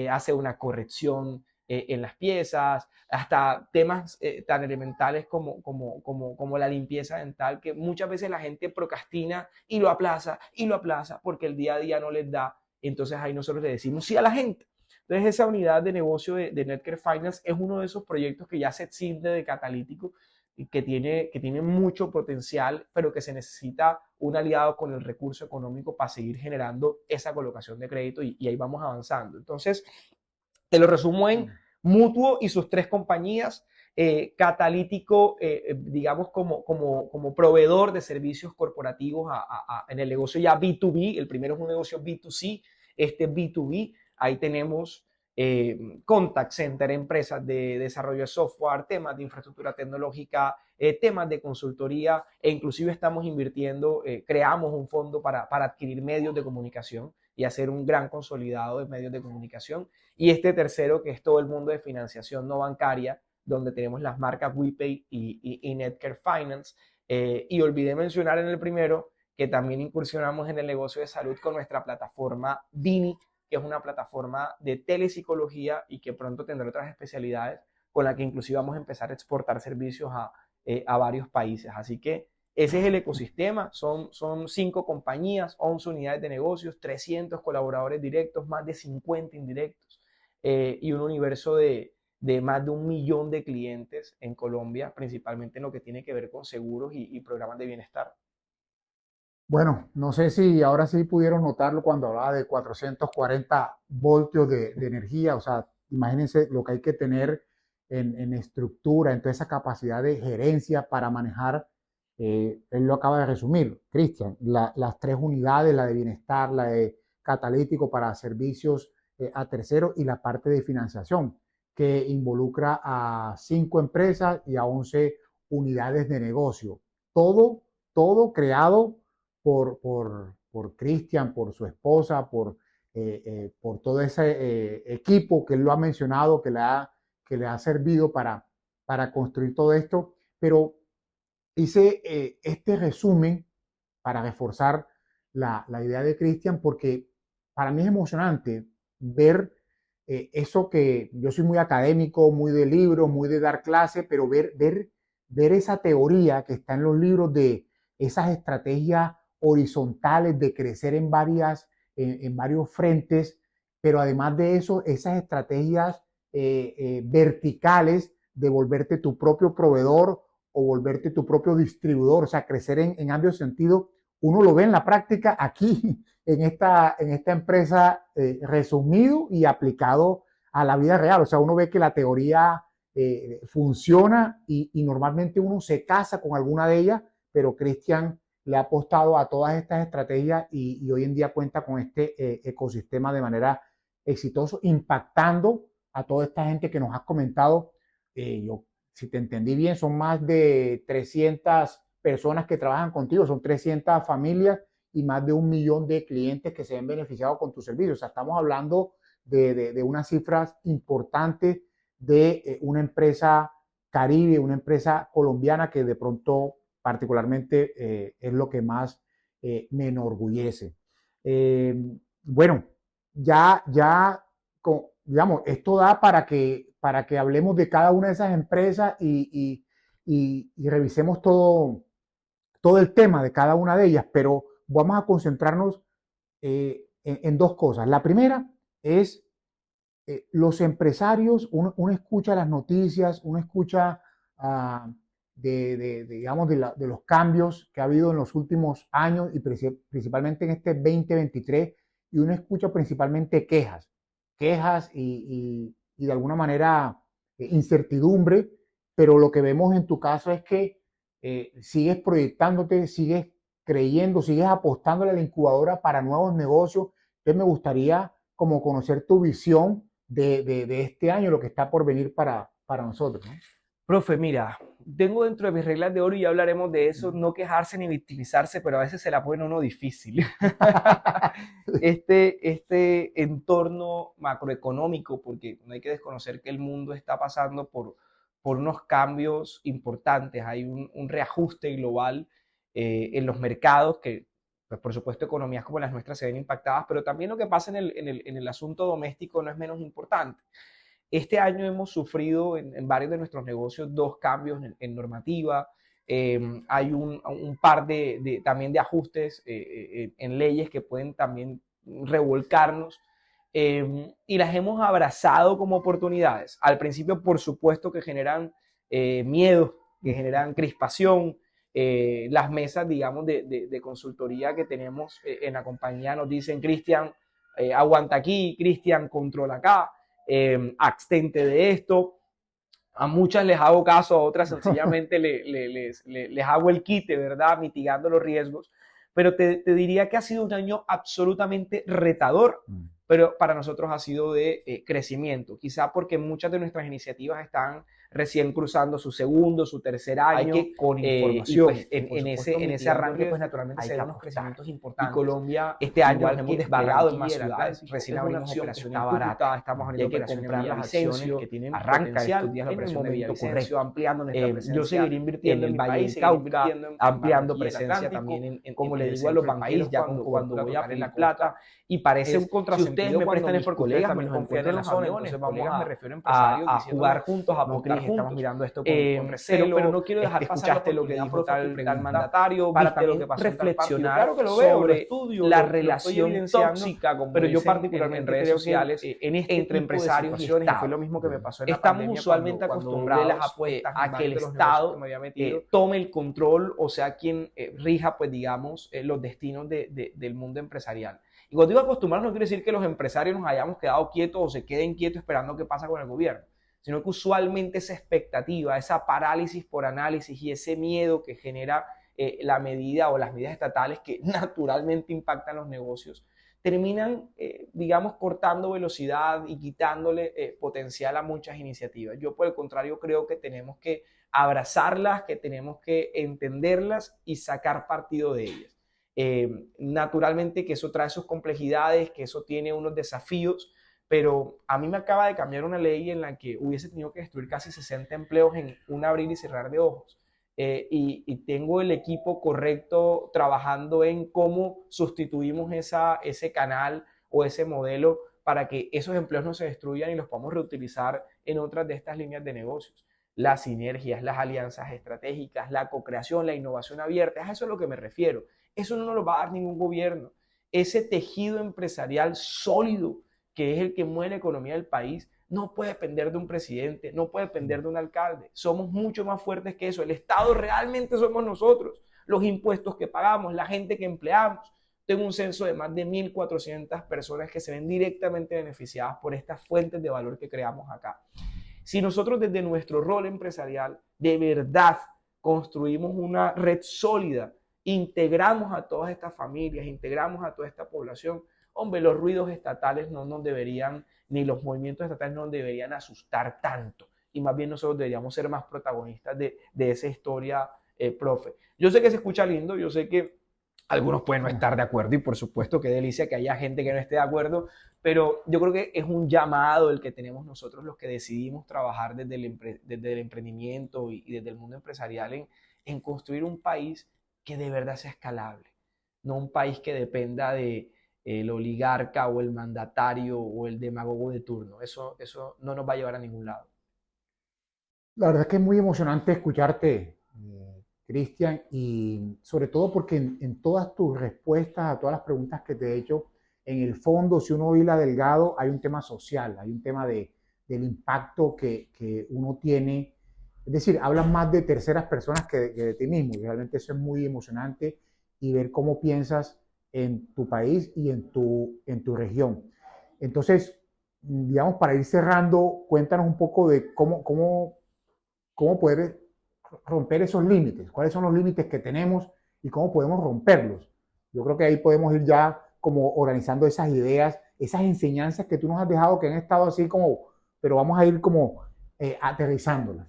Speaker 2: hacer una corrección en las piezas, hasta temas tan elementales como la limpieza dental, que muchas veces la gente procrastina y lo aplaza porque el día a día no les da. Entonces ahí nosotros le decimos sí a la gente. Entonces esa unidad de negocio de Netcare Finance es uno de esos proyectos que ya se extiende de catalítico y que tiene mucho potencial, pero que se necesita un aliado con el recurso económico para seguir generando esa colocación de crédito y ahí vamos avanzando. Entonces, te lo resumo en Mutuo y sus tres compañías, Catalítico, digamos, como proveedor de servicios corporativos en el negocio ya B2B. El primero es un negocio B2C, este B2B. Ahí tenemos contact center, empresas de desarrollo de software, temas de infraestructura tecnológica, temas de consultoría, e inclusive estamos invirtiendo, creamos un fondo para adquirir medios de comunicación y hacer un gran consolidado de medios de comunicación. Y este tercero, que es todo el mundo de financiación no bancaria, donde tenemos las marcas WePay y Netcare Finance. Y olvidé mencionar en el primero que también incursionamos en el negocio de salud con nuestra plataforma Dini, que es una plataforma de telepsicología y que pronto tendrá otras especialidades, con la que inclusive vamos a empezar a exportar servicios a varios países. Así que ese es el ecosistema, son 5 compañías, 11 unidades de negocios, 300 colaboradores directos, más de 50 indirectos, y un universo de más de 1 millón de clientes en Colombia, principalmente en lo que tiene que ver con seguros y programas de bienestar.
Speaker 1: Bueno, no sé si ahora sí pudieron notarlo cuando hablaba de 440 voltios de energía. O sea, imagínense lo que hay que tener en estructura, en toda esa capacidad de gerencia para manejar. Él lo acaba de resumir, Cristian, las tres unidades, la de bienestar, la de catalítico para servicios a terceros y la parte de financiación, que involucra a 5 empresas y a 11 unidades de negocio. Todo creado por Cristian, por su esposa, por todo ese equipo que él lo ha mencionado, que le ha servido para construir todo esto. Pero hice este resumen para reforzar la idea de Cristian, porque para mí es emocionante ver eso que yo soy muy académico, muy de libros, muy de dar clases, pero ver esa teoría que está en los libros de esas estrategias horizontales de crecer en varios frentes, pero además de eso, esas estrategias verticales de volverte tu propio proveedor o volverte tu propio distribuidor, o sea, crecer en ambos sentidos. Uno lo ve en la práctica aquí, en esta empresa, resumido y aplicado a la vida real. O sea, uno ve que la teoría funciona y normalmente uno se casa con alguna de ellas, pero Cristian le ha apostado a todas estas estrategias y hoy en día cuenta con este ecosistema de manera exitosa, impactando a toda esta gente que nos has comentado. Yo, si te entendí bien, son más de 300 personas que trabajan contigo, son 300 familias y más de 1 millón de clientes que se ven beneficiados con tus servicios. O sea, estamos hablando de unas cifras importantes de una empresa caribe, una empresa colombiana que de pronto particularmente es lo que más me enorgullece. Eh, bueno, digamos, esto da para que hablemos de cada una de esas empresas y revisemos todo el tema de cada una de ellas, pero vamos a concentrarnos en dos cosas. La primera es los empresarios. Uno escucha las noticias, uno escucha uh, digamos, de los cambios que ha habido en los últimos años y principalmente en este 2023, y uno escucha principalmente quejas y de alguna manera incertidumbre, pero lo que vemos en tu caso es que sigues proyectándote, sigues creyendo, sigues apostándole a la incubadora para nuevos negocios. Entonces me gustaría como conocer tu visión de este año, lo que está por venir para nosotros, ¿no?
Speaker 2: Profe, mira, tengo dentro de mis reglas de oro y ya hablaremos de eso, no quejarse ni victimizarse, pero a veces se la pone uno difícil. Este entorno macroeconómico, porque no hay que desconocer que el mundo está pasando por unos cambios importantes, hay un reajuste global en los mercados que, pues, por supuesto, economías como las nuestras se ven impactadas, pero también lo que pasa en el asunto doméstico no es menos importante. Este año hemos sufrido en varios de nuestros negocios dos cambios normativa. Hay un par también de ajustes en leyes que pueden también revolcarnos y las hemos abrazado como oportunidades. Al principio, por supuesto, que generan miedo, que generan crispación. Las mesas, digamos, de consultoría que tenemos en la compañía nos dicen, Cristian, aguanta aquí, Cristian, controla acá, abstente de esto. A muchas les hago caso, a otras sencillamente les hago el quite, ¿verdad? Mitigando los riesgos. Pero te diría que ha sido un año absolutamente retador, pero para nosotros ha sido de crecimiento. Quizá porque muchas de nuestras iniciativas están recién cruzando su segundo, su tercer año. Hay que, con información. Pues, en ese arranque, pues naturalmente se dan unos crecimientos importantes. Y Colombia, este año nos hemos desplegado en más ciudades. Recién abrimos operación en Cúcuta, estamos abriendo operación en Villavicencio, que tienen arranca estos días la operación de Villavicencio, ampliando nuestra presencia. Yo seguiré invirtiendo en el Valle del Cauca, ampliando presencia también como le digo a los banqueros, ya cuando voy a La Plata, y parece un contrasentido. Si ustedes me prestan el portugués, también nos confían en la zona, entonces vamos a jugar juntos, a poker, estamos mirando esto con recelo, pero no quiero dejar pasar lo que dijo tal mandatario, para también lo que pasó, reflexionar sobre la relación tóxica, pero yo particularmente en redes sociales, entre empresarios y Estado. Fue lo mismo que me pasó en la pandemia. Estamos usualmente acostumbrados a que el Estado tome el control, o sea, quien rija, pues digamos, los destinos del mundo empresarial. Y cuando digo acostumbrarnos, no quiere decir que los empresarios nos hayamos quedado quietos o se queden quietos esperando qué pasa con el gobierno, sino que usualmente esa expectativa, esa parálisis por análisis y ese miedo que genera la medida o las medidas estatales que naturalmente impactan los negocios, terminan, digamos, cortando velocidad y quitándole potencial a muchas iniciativas. Yo, por el contrario, creo que tenemos que abrazarlas, que tenemos que entenderlas y sacar partido de ellas. Naturalmente que eso trae sus complejidades, que eso tiene unos desafíos, pero a mí me acaba de cambiar una ley en la que hubiese tenido que destruir casi 60 empleos en un abrir y cerrar de ojos. Y tengo el equipo correcto trabajando en cómo sustituimos ese canal o ese modelo para que esos empleos no se destruyan y los podamos reutilizar en otras de estas líneas de negocios. Las sinergias, las alianzas estratégicas, la co-creación, la innovación abierta, a eso es a lo que me refiero. Eso no lo va a dar ningún gobierno. Ese tejido empresarial sólido, que es el que mueve la economía del país, no puede depender de un presidente, no puede depender de un alcalde. Somos mucho más fuertes que eso. El Estado realmente somos nosotros, los impuestos que pagamos, la gente que empleamos. Tengo un censo de más de 1.400 personas que se ven directamente beneficiadas por estas fuentes de valor que creamos acá. Si nosotros desde nuestro rol empresarial de verdad construimos una red sólida, integramos a todas estas familias, integramos a toda esta población, hombre, los ruidos estatales no nos deberían, ni los movimientos estatales no nos deberían asustar tanto. Y más bien nosotros deberíamos ser más protagonistas de esa historia, profe. Yo sé que se escucha lindo, yo sé que algunos pueden no estar de acuerdo y por supuesto qué delicia que haya gente que no esté de acuerdo, pero yo creo que es un llamado el que tenemos nosotros los que decidimos trabajar desde el emprendimiento y desde el mundo empresarial en construir un país que de verdad sea escalable, no un país que dependa de el oligarca o el mandatario o el demagogo de turno. Eso no nos va a llevar a ningún lado.
Speaker 1: La verdad es que es muy emocionante escucharte, Cristian, y sobre todo porque en todas tus respuestas a todas las preguntas que te he hecho, en el fondo, si uno hila delgado, hay un tema social, hay un tema del impacto que uno tiene. Es decir, hablas más de terceras personas que de ti mismo, y realmente eso es muy emocionante, y ver cómo piensas en tu país y en tu región. Entonces, digamos, para ir cerrando, cuéntanos un poco de cómo poder romper esos límites, cuáles son los límites que tenemos y cómo podemos romperlos. Yo creo que ahí podemos ir ya como organizando esas ideas, esas enseñanzas que tú nos has dejado que han estado así como, pero vamos a ir como aterrizándolas.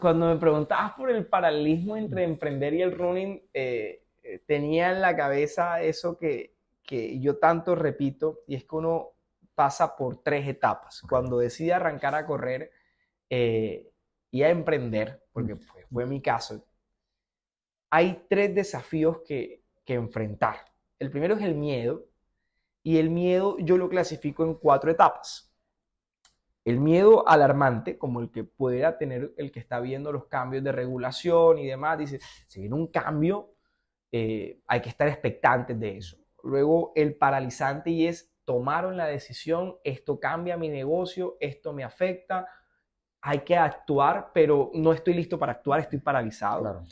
Speaker 2: Cuando me preguntabas por el paralelismo entre emprender y el running, tenía en la cabeza eso que yo tanto repito, y es que uno pasa por tres etapas. Cuando decide arrancar a correr y a emprender, porque fue mi caso, hay tres desafíos que enfrentar. El primero es el miedo, y el miedo yo lo clasifico en cuatro etapas. El miedo alarmante, como el que pudiera tener el que está viendo los cambios de regulación y demás, dice, si viene un cambio, hay que estar expectantes de eso. Luego el paralizante, y es, tomaron la decisión, esto cambia mi negocio, esto me afecta, hay que actuar, pero no estoy listo para actuar, estoy paralizado.
Speaker 1: Claro.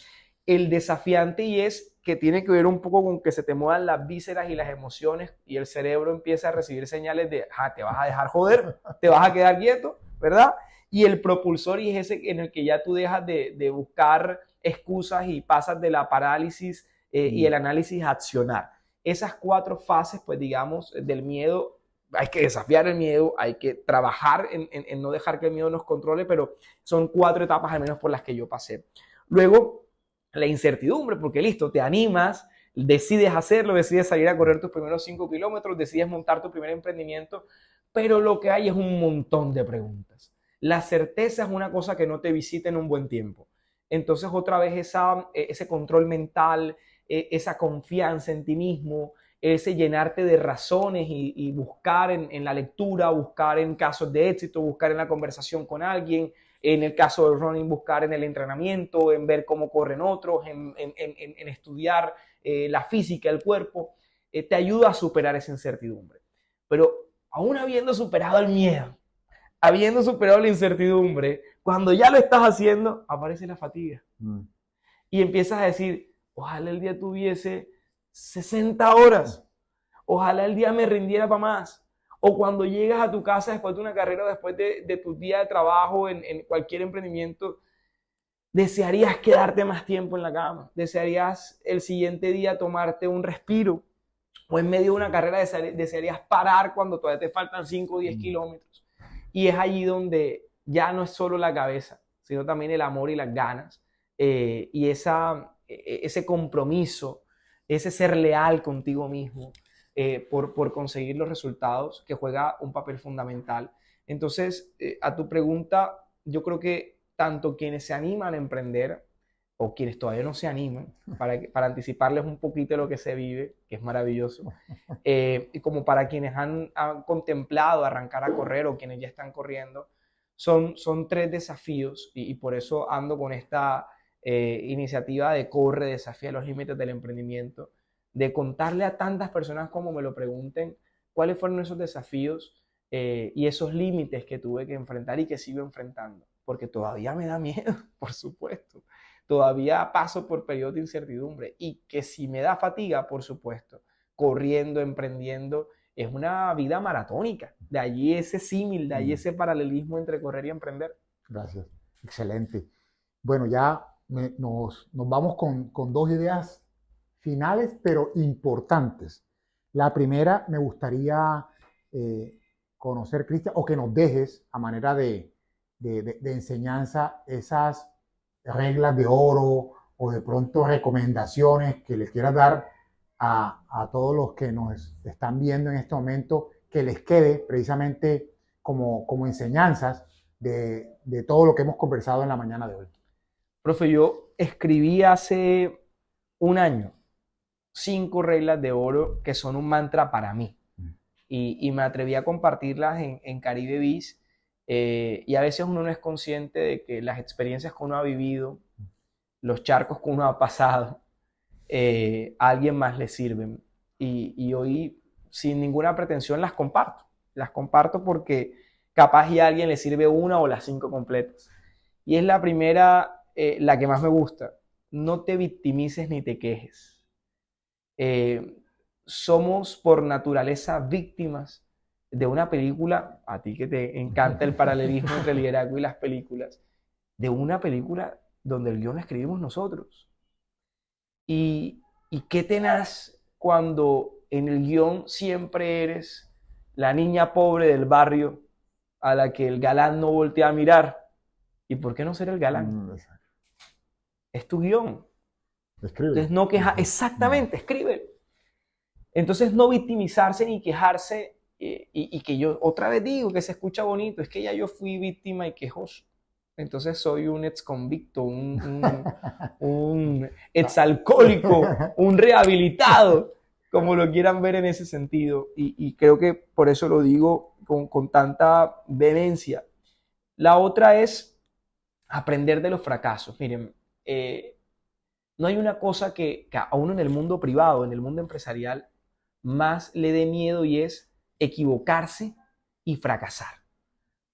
Speaker 2: El desafiante, y es que tiene que ver un poco con que se te muevan las vísceras y las emociones y el cerebro empieza a recibir señales de, te vas a dejar joder, te vas a quedar quieto, ¿verdad? Y el propulsor, y es ese en el que ya tú dejas de buscar excusas y pasas de la parálisis y el análisis a accionar. Esas cuatro fases, pues digamos, del miedo, hay que desafiar el miedo, hay que trabajar en no dejar que el miedo nos controle, pero son cuatro etapas al menos por las que yo pasé. Luego, la incertidumbre, porque listo, te animas, decides hacerlo, decides salir a correr tus primeros 5 kilómetros, decides montar tu primer emprendimiento, pero lo que hay es un montón de preguntas. La certeza es una cosa que no te visita en un buen tiempo. Entonces, otra vez ese control mental, esa confianza en ti mismo, ese llenarte de razones y buscar en la lectura, buscar en casos de éxito, buscar en la conversación con alguien, en el caso del running, buscar en el entrenamiento, en ver cómo corren otros, en estudiar la física del cuerpo, te ayuda a superar esa incertidumbre. Pero aún habiendo superado el miedo, habiendo superado la incertidumbre, cuando ya lo estás haciendo, aparece la fatiga. Y empiezas a decir, ojalá el día tuviese 60 horas, ojalá el día me rindiera para más. O cuando llegas a tu casa después de una carrera, después de tu día de trabajo en cualquier emprendimiento, desearías quedarte más tiempo en la cama, desearías el siguiente día tomarte un respiro, o en medio de una carrera desearías parar cuando todavía te faltan 5 o 10 kilómetros. Y es allí donde ya no es solo la cabeza, sino también el amor y las ganas, y ese compromiso, ese ser leal contigo mismo, por conseguir los resultados, que juega un papel fundamental. Entonces, a tu pregunta, yo creo que tanto quienes se animan a emprender o quienes todavía no se animan, para anticiparles un poquito lo que se vive, que es maravilloso, y como para quienes han contemplado arrancar a correr o quienes ya están corriendo, son tres desafíos, y por eso ando con esta iniciativa de Corre, desafía los límites del emprendimiento, de contarle a tantas personas como me lo pregunten cuáles fueron esos desafíos y esos límites que tuve que enfrentar y que sigo enfrentando, porque todavía me da miedo, por supuesto, todavía paso por periodos de incertidumbre, y que si me da fatiga, por supuesto, corriendo, emprendiendo, es una vida maratónica, de allí ese símil, de allí ese paralelismo entre correr y emprender.
Speaker 1: Gracias, excelente. Bueno, ya nos vamos con dos ideas finales, pero importantes. La primera, me gustaría conocer, Cristian, o que nos dejes a manera de enseñanza esas reglas de oro o de pronto recomendaciones que les quieras dar a todos los que nos están viendo en este momento, que les quede precisamente como enseñanzas de todo lo que hemos conversado en la mañana de hoy.
Speaker 2: Profe, yo escribí hace un año 5 reglas de oro que son un mantra para mí, y me atreví a compartirlas en Caribe Biz, y a veces uno no es consciente de que las experiencias que uno ha vivido, los charcos que uno ha pasado, a alguien más le sirven, y hoy sin ninguna pretensión las comparto porque capaz y a alguien le sirve una o las 5 completas. Y es la primera, la que más me gusta: no te victimices ni te quejes. somos por naturaleza víctimas de una película, a ti que te encanta el paralelismo entre el liderazgo y las películas, de una película donde el guión lo escribimos nosotros. Y qué tenaz cuando en el guión siempre eres la niña pobre del barrio a la que el galán no voltea a mirar. ¿Y por qué no ser el galán? Es tu guión.
Speaker 1: Escribe.
Speaker 2: Entonces no queja, exactamente, escribe. Entonces no victimizarse ni quejarse y que yo otra vez digo que se escucha bonito, es que ya yo fui víctima y quejoso. Entonces soy un exconvicto, un exalcohólico, un rehabilitado, como lo quieran ver en ese sentido. Y creo que por eso lo digo con tanta vehemencia. La otra es aprender de los fracasos. Miren, no hay una cosa que a uno en el mundo privado, en el mundo empresarial, más le dé miedo y es equivocarse y fracasar.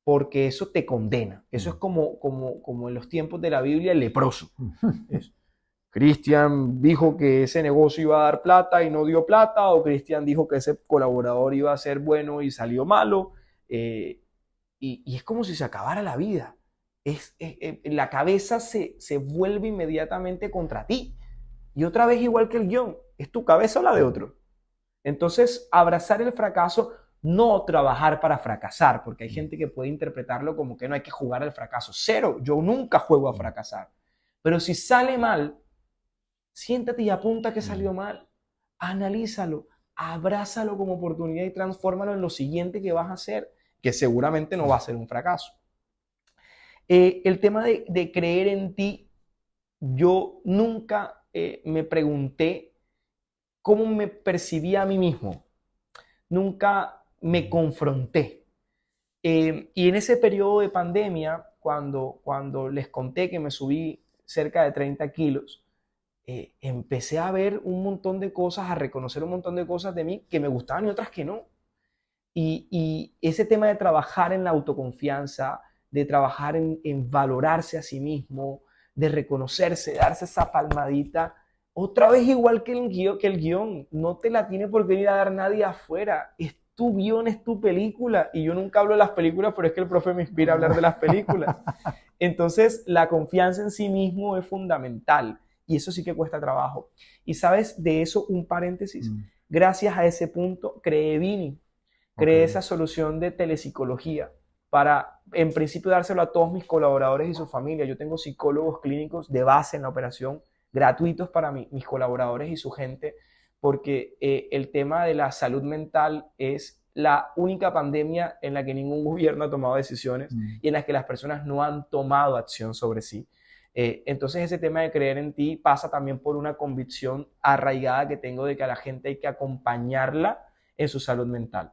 Speaker 2: Porque eso te condena. Eso es como en los tiempos de la Biblia el leproso. Cristian dijo que ese negocio iba a dar plata y no dio plata, o Cristian dijo que ese colaborador iba a ser bueno y salió malo. Y es como si se acabara la vida. La cabeza se vuelve inmediatamente contra ti. Y otra vez igual que el guión, ¿es tu cabeza o la de otro? Entonces, abrazar el fracaso, no trabajar para fracasar, porque hay gente que puede interpretarlo como que no hay que jugar al fracaso. Cero, yo nunca juego a fracasar. Pero si sale mal, siéntate y apunta que salió mal. Analízalo, abrázalo como oportunidad y transfórmalo en lo siguiente que vas a hacer, que seguramente no va a ser un fracaso. El tema de creer en ti, yo nunca me pregunté cómo me percibía a mí mismo. Nunca me confronté. Y en ese periodo de pandemia, cuando les conté que me subí cerca de 30 kilos, empecé a ver un montón de cosas, a reconocer un montón de cosas de mí que me gustaban y otras que no. Y ese tema de trabajar en la autoconfianza, de trabajar en valorarse a sí mismo, de reconocerse, darse esa palmadita, otra vez igual que el guión, no te la tiene por qué ir a dar nadie afuera, es tu guión, es tu película, y yo nunca hablo de las películas, pero es que el profe me inspira a hablar de las películas. Entonces, la confianza en sí mismo es fundamental, y eso sí que cuesta trabajo. Y sabes, de eso un paréntesis, gracias a ese punto creé Vini, creé esa solución de telepsicología para, en principio, dárselo a todos mis colaboradores y su familia. Yo tengo psicólogos clínicos de base en la operación, gratuitos para mis colaboradores y su gente, porque el tema de la salud mental es la única pandemia en la que ningún gobierno ha tomado decisiones y en la que las personas no han tomado acción sobre sí. Entonces ese tema de creer en ti pasa también por una convicción arraigada que tengo de que a la gente hay que acompañarla en su salud mental.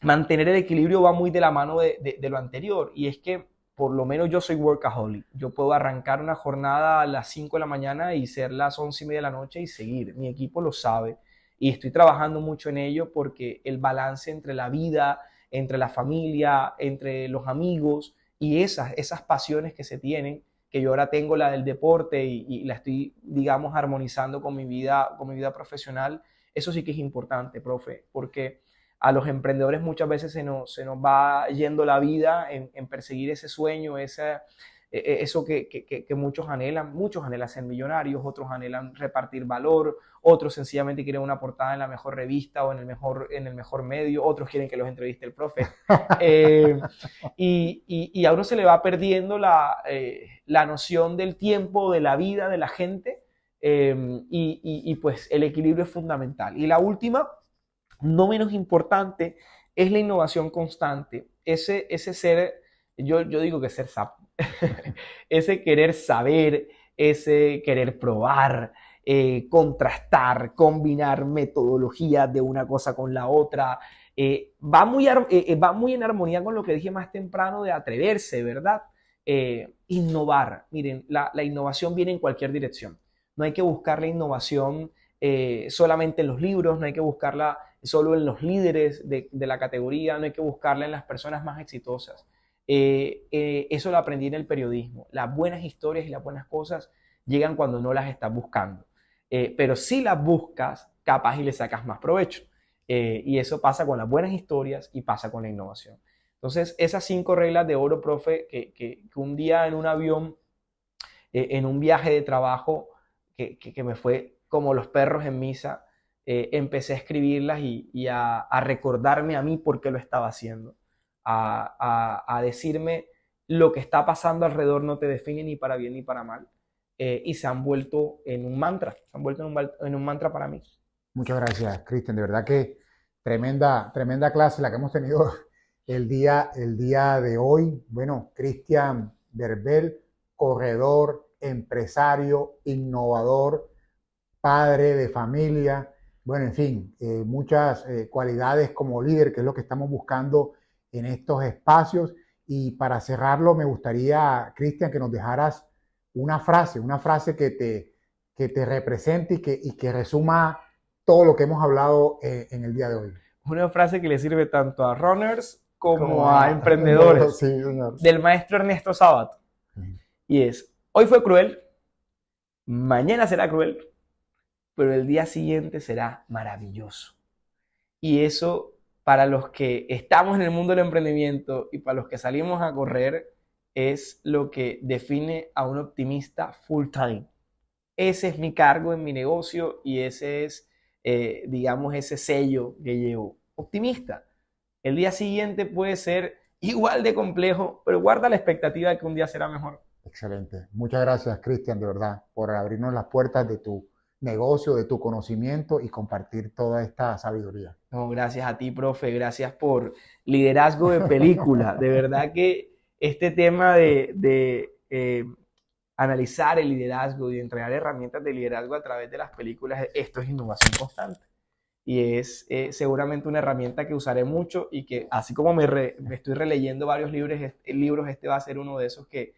Speaker 2: Mantener el equilibrio va muy de la mano de lo anterior, y es que por lo menos yo soy workaholic. Yo puedo arrancar una jornada a las 5 de la mañana y ser las 11:30 de la noche y seguir. Mi equipo lo sabe y estoy trabajando mucho en ello porque el balance entre la vida, entre la familia, entre los amigos y esas pasiones que se tienen, que yo ahora tengo la del deporte y la estoy, digamos, armonizando con mi vida profesional, eso sí que es importante, profe, porque a los emprendedores muchas veces se nos va yendo la vida en perseguir ese sueño, eso que muchos anhelan ser millonarios, otros anhelan repartir valor, otros sencillamente quieren una portada en la mejor revista o en el mejor medio, otros quieren que los entreviste el profe. Y a uno se le va perdiendo la noción del tiempo, de la vida, de la gente, y pues el equilibrio es fundamental. Y la última, no menos importante, es la innovación constante. Ese ser, yo digo que ser sapo, ese querer saber, ese querer probar, contrastar, combinar metodologías de una cosa con la otra, va muy en armonía con lo que dije más temprano de atreverse, ¿verdad? Innovar. Miren, la innovación viene en cualquier dirección. No hay que buscar la innovación solamente en los libros, no hay que buscarla solo en los líderes de la categoría, no hay que buscarla en las personas más exitosas. Eso lo aprendí en el periodismo. Las buenas historias y las buenas cosas llegan cuando no las estás buscando. pero si las buscas, capaz y le sacas más provecho. Y eso pasa con las buenas historias y pasa con la innovación. Entonces, esas 5 reglas de oro, profe, que un día en un avión, en un viaje de trabajo, que me fue como los perros en misa, empecé a escribirlas y a recordarme a mí por qué lo estaba haciendo, a decirme lo que está pasando alrededor no te define ni para bien ni para mal, y se han vuelto en un mantra, se han vuelto en un mantra para mí.
Speaker 1: Muchas gracias, Cristian. De verdad que tremenda clase la que hemos tenido el día de hoy. Bueno, Cristian Berbel, corredor, empresario, innovador, padre de familia, bueno, en fin, muchas cualidades como líder, que es lo que estamos buscando en estos espacios. Y para cerrarlo, me gustaría, Cristian, que nos dejaras una frase que te represente y que resuma todo lo que hemos hablado en el día de hoy.
Speaker 2: Una frase que le sirve tanto a runners
Speaker 1: Como
Speaker 2: como a
Speaker 1: a... No,
Speaker 2: emprendedores,
Speaker 1: sí, señor.
Speaker 2: del maestro Ernesto Sábato, y es: hoy fue cruel, mañana será cruel, pero el día siguiente será maravilloso. Y eso, para los que estamos en el mundo del emprendimiento y para los que salimos a correr, es lo que define a un optimista full time. Ese es mi cargo en mi negocio y ese es, digamos, ese sello que llevo. Optimista. El día siguiente puede ser igual de complejo, pero guarda la expectativa de que un día será mejor.
Speaker 1: Excelente. Muchas gracias, Cristian, de verdad, por abrirnos las puertas de tu negocio, de tu conocimiento y compartir toda esta sabiduría.
Speaker 2: No, gracias a ti, profe. Gracias por liderazgo de película. De verdad que este tema de analizar el liderazgo y entregar herramientas de liderazgo a través de las películas, esto es innovación constante. Y es seguramente una herramienta que usaré mucho y que, así como me estoy releyendo varios libros, este va a ser uno de esos que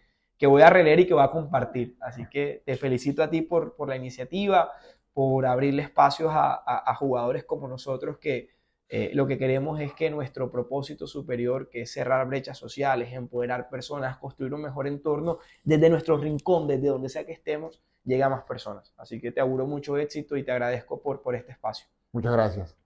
Speaker 2: voy a releer y que voy a compartir. Así que te felicito a ti por la iniciativa, por abrirle espacios a jugadores como nosotros que lo que queremos es que nuestro propósito superior, que es cerrar brechas sociales, empoderar personas, construir un mejor entorno, desde nuestro rincón, desde donde sea que estemos, llegue a más personas. Así que te auguro mucho éxito y te agradezco por este espacio.
Speaker 1: Muchas gracias.